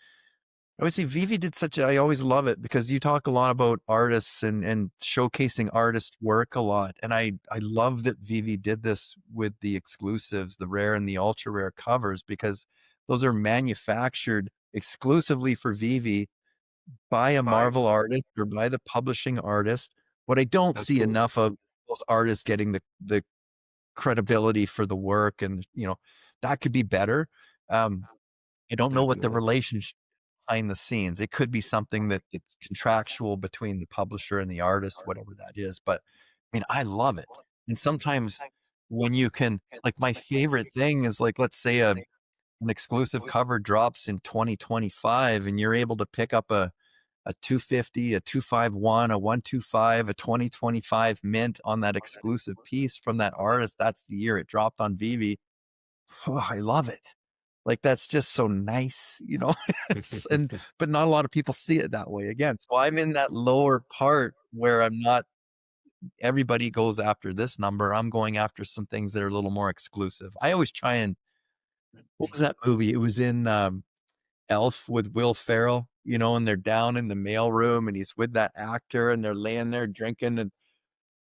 obviously VeVe did I always love it because you talk a lot about artists and showcasing artist work a lot. And I love that VeVe did this with the exclusives, the rare and the ultra rare covers, because those are manufactured exclusively for VeVe by a Marvel artist or by the publishing artist. What I don't see enough of those artists getting the credibility for the work, and that could be better. I don't know what the relationship behind the scenes. It could be something that it's contractual between the publisher and the artist, whatever that is. But I mean, I love it. And sometimes when you can, like, my favorite thing is, like, let's say an exclusive cover drops in 2025 and you're able to pick up a 250, a 251, a 125, a 2025 mint on that exclusive piece from that artist. That's the year it dropped on VeVe. Oh, I love it. Like, that's just so nice, but not a lot of people see it that way again. So I'm in that lower part where I'm not, everybody goes after this number. I'm going after some things that are a little more exclusive. I always try and, what was that movie? It was in Elf with Will Ferrell, and they're down in the mail room and he's with that actor and they're laying there drinking and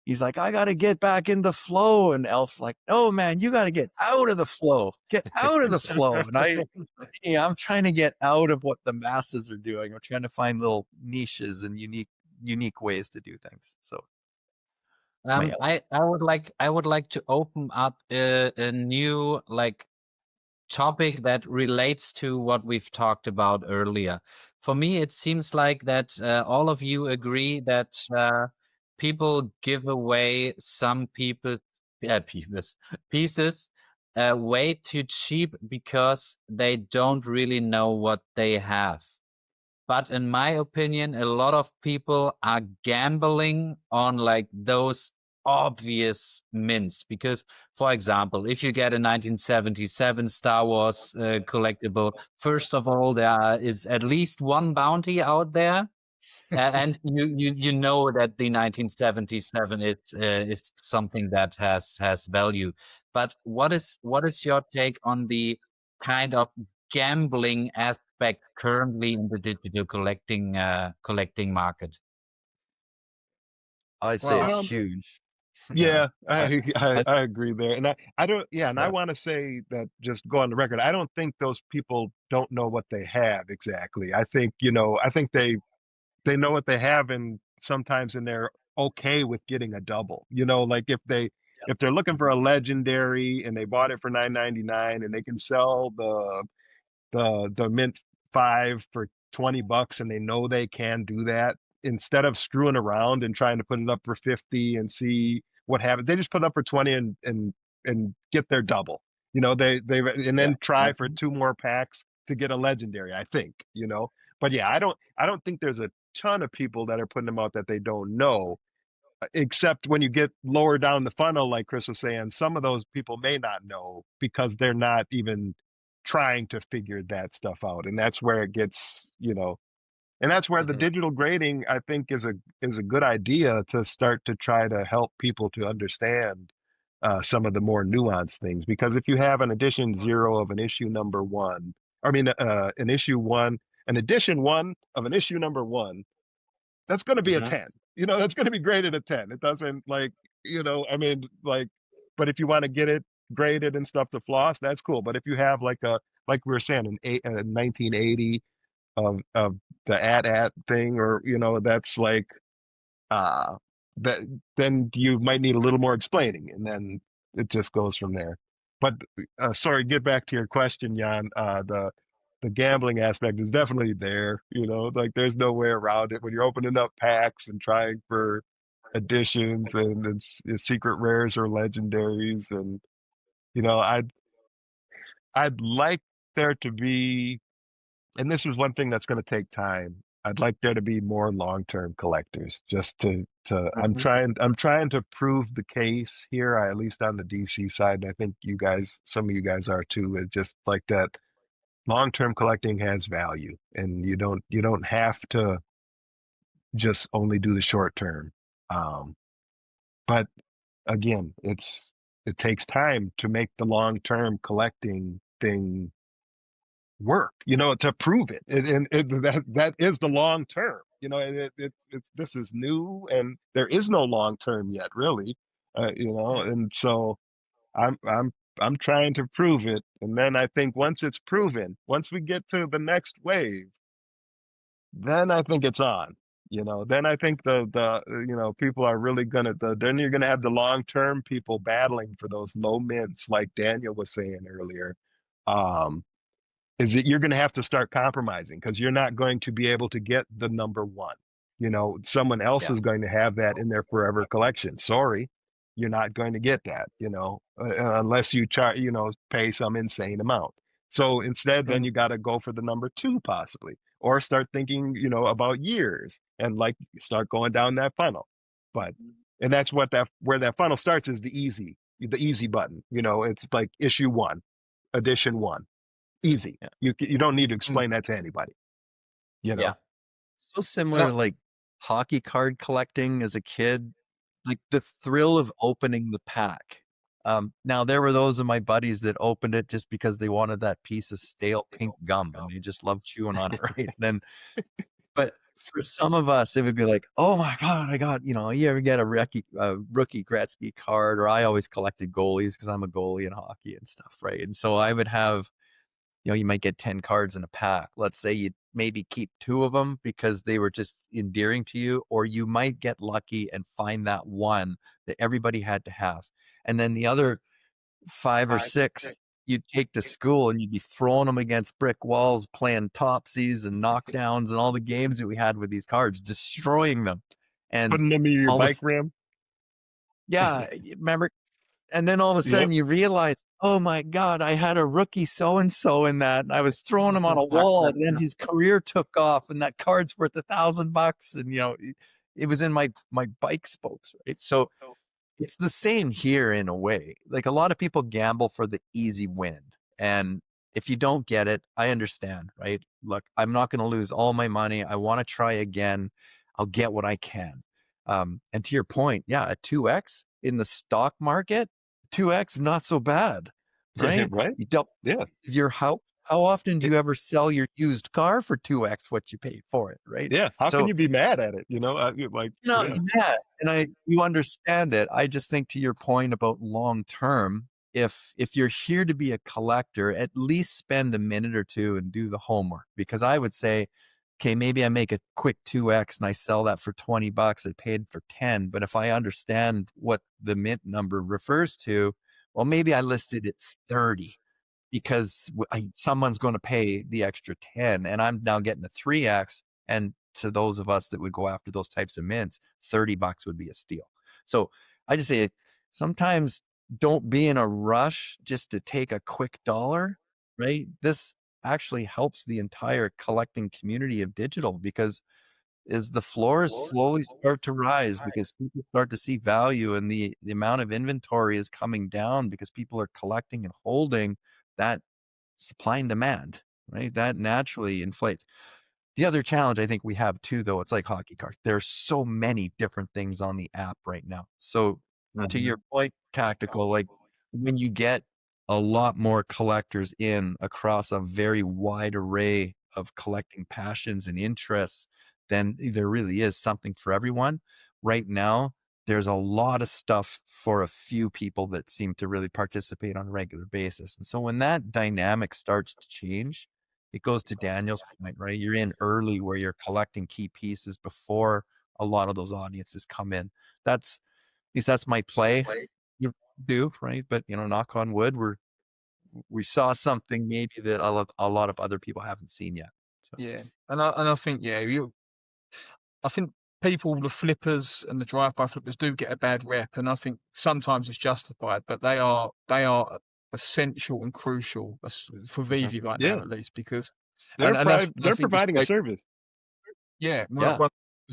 he's like, I got to get back in the flow. And Elf's like, no, man, you got to get out of the flow. Get out of the flow. And I'm trying to get out of what the masses are doing. I'm trying to find little niches and unique ways to do things. So I would like to open up a new topic that relates to what we've talked about earlier. For me, it seems like that all of you agree that people give away some pieces way too cheap because they don't really know what they have. But in my opinion, a lot of people are gambling on those obvious mints because, for example, if you get a 1977 Star Wars collectible, first of all, there is at least one bounty out there. And you know that the 1977 is something that has value. But what is your take on the kind of gambling aspect currently in the digital collecting market? I'd say it's huge. Yeah, I agree there, and I don't. Yeah, and I want to say that, just go on the record. I don't think those people don't know what they have exactly. I think I think they know what they have, and sometimes and they're okay with getting a double. Like if they're looking for a legendary and they bought it for $9.99 and they can sell the mint 5 for $20 and they know they can do that, instead of screwing around and trying to put it up for 50 and see what happens, they just put it up for 20 and get their double. They and then try for 2 more packs to get a legendary, I think. But yeah, I don't think there's a ton of people that are putting them out that they don't know. except when you get lower down the funnel, like Chris was saying, some of those people may not know because they're not even trying to figure that stuff out. And that's where it gets, and that's where the digital grading, I think, is a good idea to start to try to help people to understand some of the more nuanced things. Because if you have an edition 0 of an issue number 1, an issue 1, an edition 1 of an issue number 1, that's going to be a 10. That's going to be graded a 10. It doesn't but if you want to get it graded and stuff to floss, that's cool. But if you have like we were saying, a 1980 of the at thing, or that's like that, then you might need a little more explaining, and then it just goes from there. But sorry, get back to your question, Jan. The gambling aspect is definitely there. Like there's no way around it when you're opening up packs and trying for editions and it's secret rares or legendaries, and I'd like there to be, and this is one thing that's going to take time. I'd like there to be more long-term collectors, just to I'm trying to prove the case here, at least on the DC side, and I think some of you guys are too. It's just like that long-term collecting has value, and you don't have to just only do the short term. But again, it takes time to make the long-term collecting thing work, to prove it. And that is the long term. This is new, and there is no long term yet, really. And so I'm trying to prove it, and then I think once it's proven, once we get to the next wave, then I think it's on. Then I think the people are really then you're gonna have the long term people battling for those low mints, like Daniel was saying earlier. Is that you're going to have to start compromising, because you're not going to be able to get the number 1. Someone else is going to have that in their forever collection. Sorry, you're not going to get that, unless you pay some insane amount. So instead, then you got to go for the number 2 possibly, or start thinking, about years, and like start going down that funnel. And that's where that funnel starts, is the easy button. It's like issue 1, edition 1. Easy. Yeah. You don't need to explain that to anybody. Yeah. So similar to like hockey card collecting as a kid, like the thrill of opening the pack. Now there were those of my buddies that opened it just because they wanted that piece of stale pink gum and they just loved chewing on it, right? But for some of us, it would be like, oh my God, I got, you ever get a rookie Gretzky card, or I always collected goalies because I'm a goalie in hockey and stuff, right? And so I would have, you might get 10 cards in a pack. Let's say you maybe keep 2 of them because they were just endearing to you, or you might get lucky and find that one that everybody had to have. And then the other 5 or 6 you'd take to school, and you'd be throwing them against brick walls, playing topsies and knockdowns and all the games that we had with these cards, destroying them. And putting them in your bike rim. Yeah. Remember? And then all of a sudden you realize, oh my God, I had a rookie so-and-so in that. And I was throwing him on a wall, and then his career took off, and that card's worth $1,000. And, it was in my bike spokes, right? So it's the same here in a way. Like a lot of people gamble for the easy win. And if you don't get it, I understand, right? Look, I'm not going to lose all my money. I want to try again. I'll get what I can. And to your point, a 2X in the stock market, 2X, not so bad, right? Right. You don't, your house. How often do you ever sell your used car for 2X what you paid for it, right? Yeah. How can you be mad at it? Not mad, and you understand it. I just think, to your point about long term, if you're here to be a collector, at least spend a minute or 2 and do the homework. Because I would say, okay, maybe I make a quick 2X and I sell that for $20. I paid for 10. But if I understand what the mint number refers to, well, maybe I listed it 30 because someone's going to pay the extra 10, and I'm now getting a 3X. And to those of us that would go after those types of mints, $30 would be a steal. So I just say, sometimes don't be in a rush just to take a quick dollar, right? This actually helps the entire collecting community of digital, because is the floors slowly start to rise because people start to see value, and the amount of inventory is coming down because people are collecting and holding. That supply and demand, right? That naturally inflates. The other challenge I think we have too, though, it's like hockey cards. There's so many different things on the app right now. So to your point, Tactical, like when you get a lot more collectors in across a very wide array of collecting passions and interests, then there really is something for everyone. Right now, there's a lot of stuff for a few people that seem to really participate on a regular basis. And so when that dynamic starts to change, it goes to Daniel's point, right? You're in early where you're collecting key pieces before a lot of those audiences come in. That's, at least that's my play. You do, right? But knock on wood, we saw something maybe that a lot of other people haven't seen yet. So. Yeah, and I think I think people, the flippers and the drive-by flippers, do get a bad rep, and I think sometimes it's justified, but they are essential and crucial for VeVe right now, at least, because they're they're providing a service. Yeah, 100%.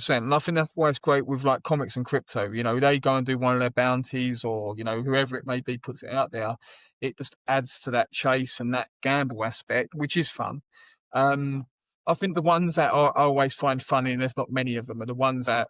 And I think that's why it's great with like comics and crypto. They go and do one of their bounties, or whoever it may be puts it out there. It just adds to that chase and that gamble aspect, which is fun. I think the ones that I always find funny, and there's not many of them, are the ones that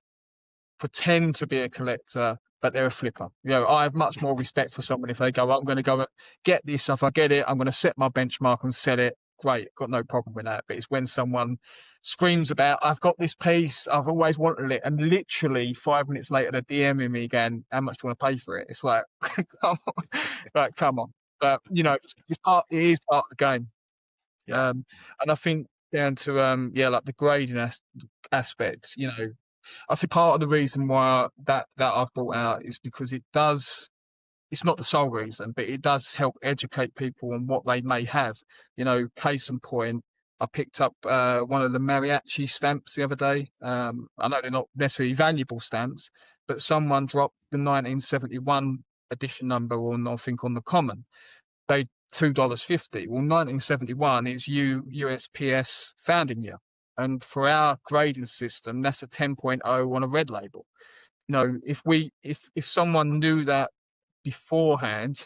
pretend to be a collector, but they're a flipper. I have much more respect for someone if they go, I'm going to go get this stuff. I get it. I'm going to set my benchmark and sell it. Great. Got no problem with that. But it's when someone screams about, I've got this piece, I've always wanted it, and literally 5 minutes later they're DMing me again, how much do you want to pay for it? It's like, come on. Right, come on. But it is part of the game. Yeah. And I think down to like the grading aspect, I think part of the reason why that I've brought out is because it's not the sole reason, but it does help educate people on what they may have. Case in point, I picked up one of the mariachi stamps the other day. I know they're not necessarily valuable stamps, but someone dropped the 1971 edition number on, I think, on the common. They $2.50. Well, 1971 is USPS founding year. And for our grading system, that's a 10.0 on a red label. If someone knew that beforehand,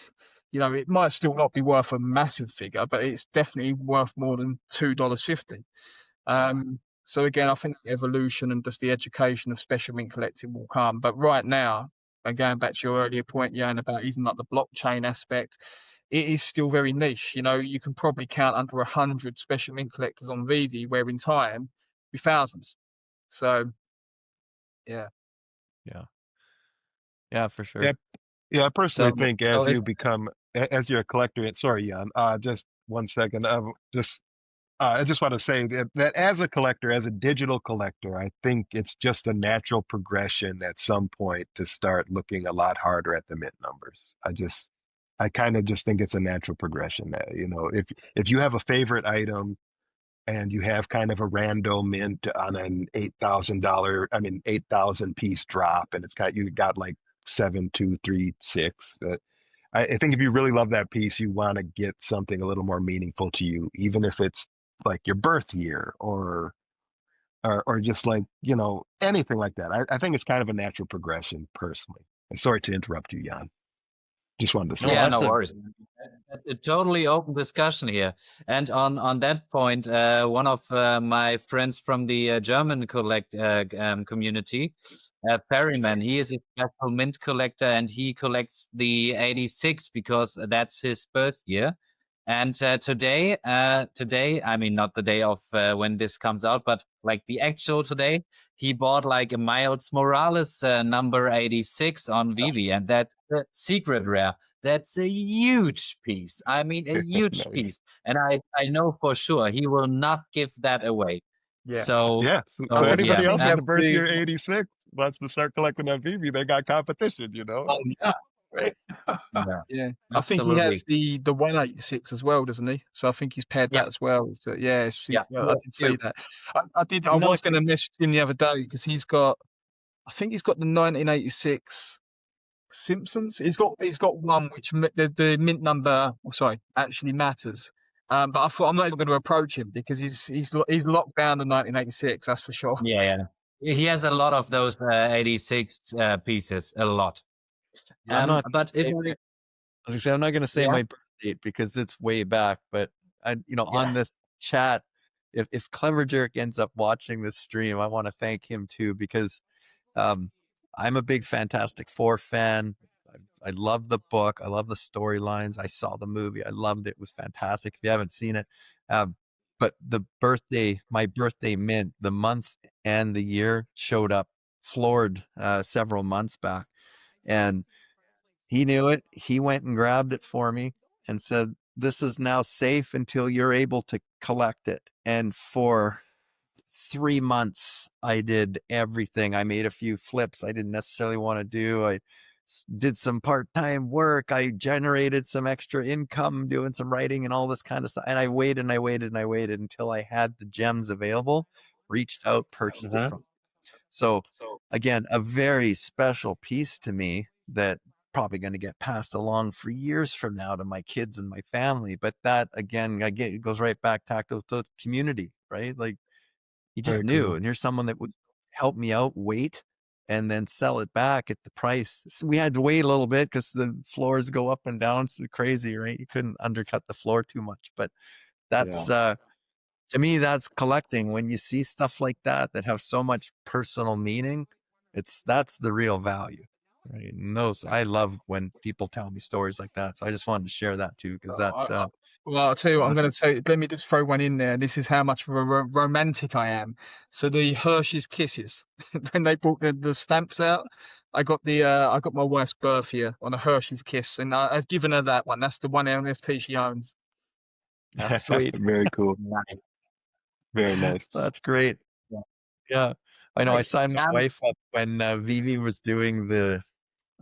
it might still not be worth a massive figure, but it's definitely worth more than $2.50. So again, I think the evolution and just the education of special mint collecting will come. But right now, and going back to your earlier point, Jan, about even like the blockchain aspect, it is still very niche. You can probably count under 100 special mint collectors on VeVe, where in time be thousands. So, yeah, for sure. Yeah, I personally think as you're a collector, sorry, Jan, just 1 second. I just want to say that as a collector, as a digital collector, I think it's just a natural progression at some point to start looking a lot harder at the mint numbers. I kind of just think it's a natural progression that, if you have a favorite item and you have kind of a random mint on an $8,000 piece drop, and you got like 7, 2, 3, 6. But I think if you really love that piece, you want to get something a little more meaningful to you, even if it's like your birth year or just like, anything like that. I think it's kind of a natural progression personally. And sorry to interrupt you, Jan. Just wanted to say. Yeah, no worries. A totally open discussion here. And on that point, one of my friends from the German community, Ferryman, he is a special mint collector, and he collects the 86 because that's his birth year. And today, I mean, not the day of when this comes out, but like the actual today, he bought like a Miles Morales number 86 on VeVe, and that's a secret rare. That's a huge piece. I mean, a huge Nice. piece. And I know for sure he will not give that away. Yeah. So anybody else on the birth year 86 wants to start collecting on VeVe, they got competition, Oh, yeah. Right. Yeah. I think he has the 186 as well, doesn't he? So I think he's paired that as well. So, I did see that. I was going to message him the other day because I think he's got the 1986 Simpsons. He's got one which the mint number, actually matters. But I thought I'm not even going to approach him because he's locked down the 1986. That's for sure. Yeah. He has a lot of those 86 pieces, a lot. Yeah, I'm not. But if I was gonna say, I'm not going to say yeah, my birth date because it's way back, but yeah, on this chat, if Clever Jerk ends up watching this stream, I want to thank him too because um, I'm a big Fantastic Four fan. I love the book. I love the storylines. I saw the movie. I loved it. It was fantastic. If you haven't seen it, but my birthday mint, the month and the year showed up floored several months back, and he knew it. He went and grabbed it for me and said, "This is now safe until you're able to collect it." And for 3 months, I did everything. I made a few flips I didn't necessarily want to do. I did some part-time work. I generated some extra income doing some writing and all this kind of stuff. And I waited and I waited and I waited until I had the gems available, reached out, purchased it from. So again, a very special piece to me that probably going to get passed along for years from now to my kids and my family. But that again, it goes right back to the community, right? Like he just Very knew, cool. and here's someone that would help me out, wait, and then sell it back at the price. So we had to wait a little bit because the floors go up and down so crazy, right? You couldn't undercut the floor too much, but that's to me, that's collecting. When you see stuff like that have so much personal meaning, that's the real value, right? And I love when people tell me stories like that. So I just wanted to share that too, because Well, I'll tell you what, I'm going to tell you, let me just throw one in there. This is how much of a romantic I am. So the Hershey's Kisses, when they brought the stamps out, I got my wife's birth year on a Hershey's Kiss, and I've given her that one. That's the one NFT she owns. that's sweet. Very cool. nice. Very nice. That's great. Yeah. Yeah, I know. I Nice. signed my wife up when VeVe was doing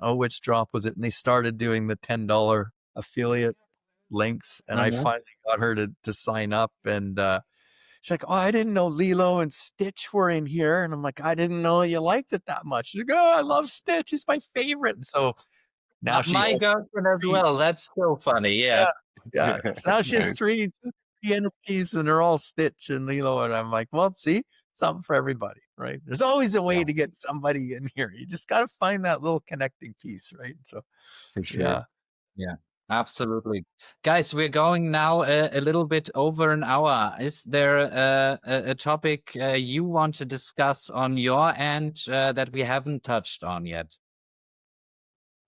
which drop was it? And they started doing the $10 affiliate links, and I finally got her to sign up, and she's like, "Oh, I didn't know Lilo and Stitch were in here," and I'm like, "I didn't know you liked it that much." She's like, "Oh, I love Stitch; he's my favorite." And so now My girlfriend as well. That's so funny. Yeah. yeah. So now she has Nice. three NFTs, and they're all Stitch and Lilo, and I'm like, "Well, see, something for everybody, right? There's always a way to get somebody in here. You just got to find that little connecting piece, right?" So, For sure. Yeah, absolutely. Guys, we're going now a little bit over an hour. Is there a topic you want to discuss on your end that we haven't touched on yet?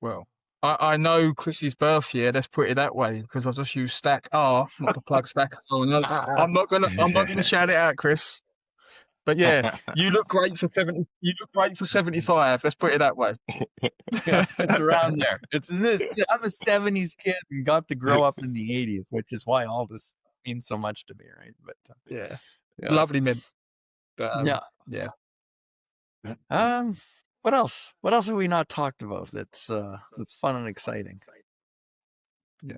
Well, I know Chris's birth year. Let's put it that way, because I've just used Stack R, not to plug Stack R. No, I'm not gonna shout it out, Chris. But yeah, you look great for 70. You look great for 75. Let's put it that way. yeah, it's around there. I'm a 70s kid and got to grow up in the 80s, which is why all this means so much to me, right? But yeah, lovely mint. But, yeah. What else? What else have we not talked about that's fun and exciting? Yeah.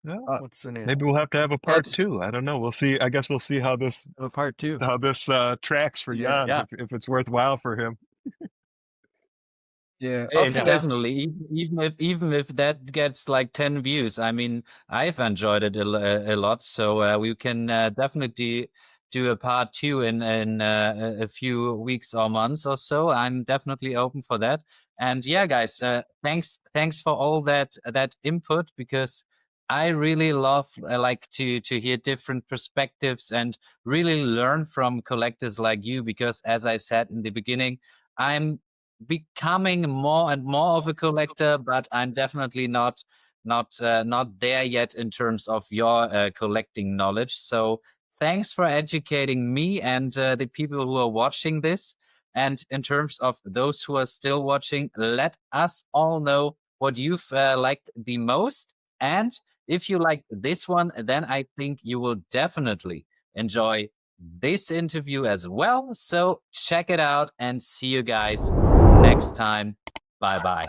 What's the name? Maybe we'll have to have a part 2. I don't know. We'll see. I guess we'll see how this part 2. How this tracks for Jan. If it's worthwhile for him. Yeah, It's definitely, even if that gets like 10 views. I mean, I've enjoyed it a lot, so we can definitely do a part 2 in a few weeks or months or so. I'm definitely open for that. And yeah, guys, thanks for all that input, because I really love like to hear different perspectives and really learn from collectors like you, because as I said in the beginning, I'm becoming more and more of a collector, but I'm definitely not there yet in terms of your collecting knowledge. So thanks for educating me and the people who are watching this. And in terms of those who are still watching, let us all know what you've liked the most. And if you like this one, then I think you will definitely enjoy this interview as well. So check it out and see you guys next time. Bye-bye.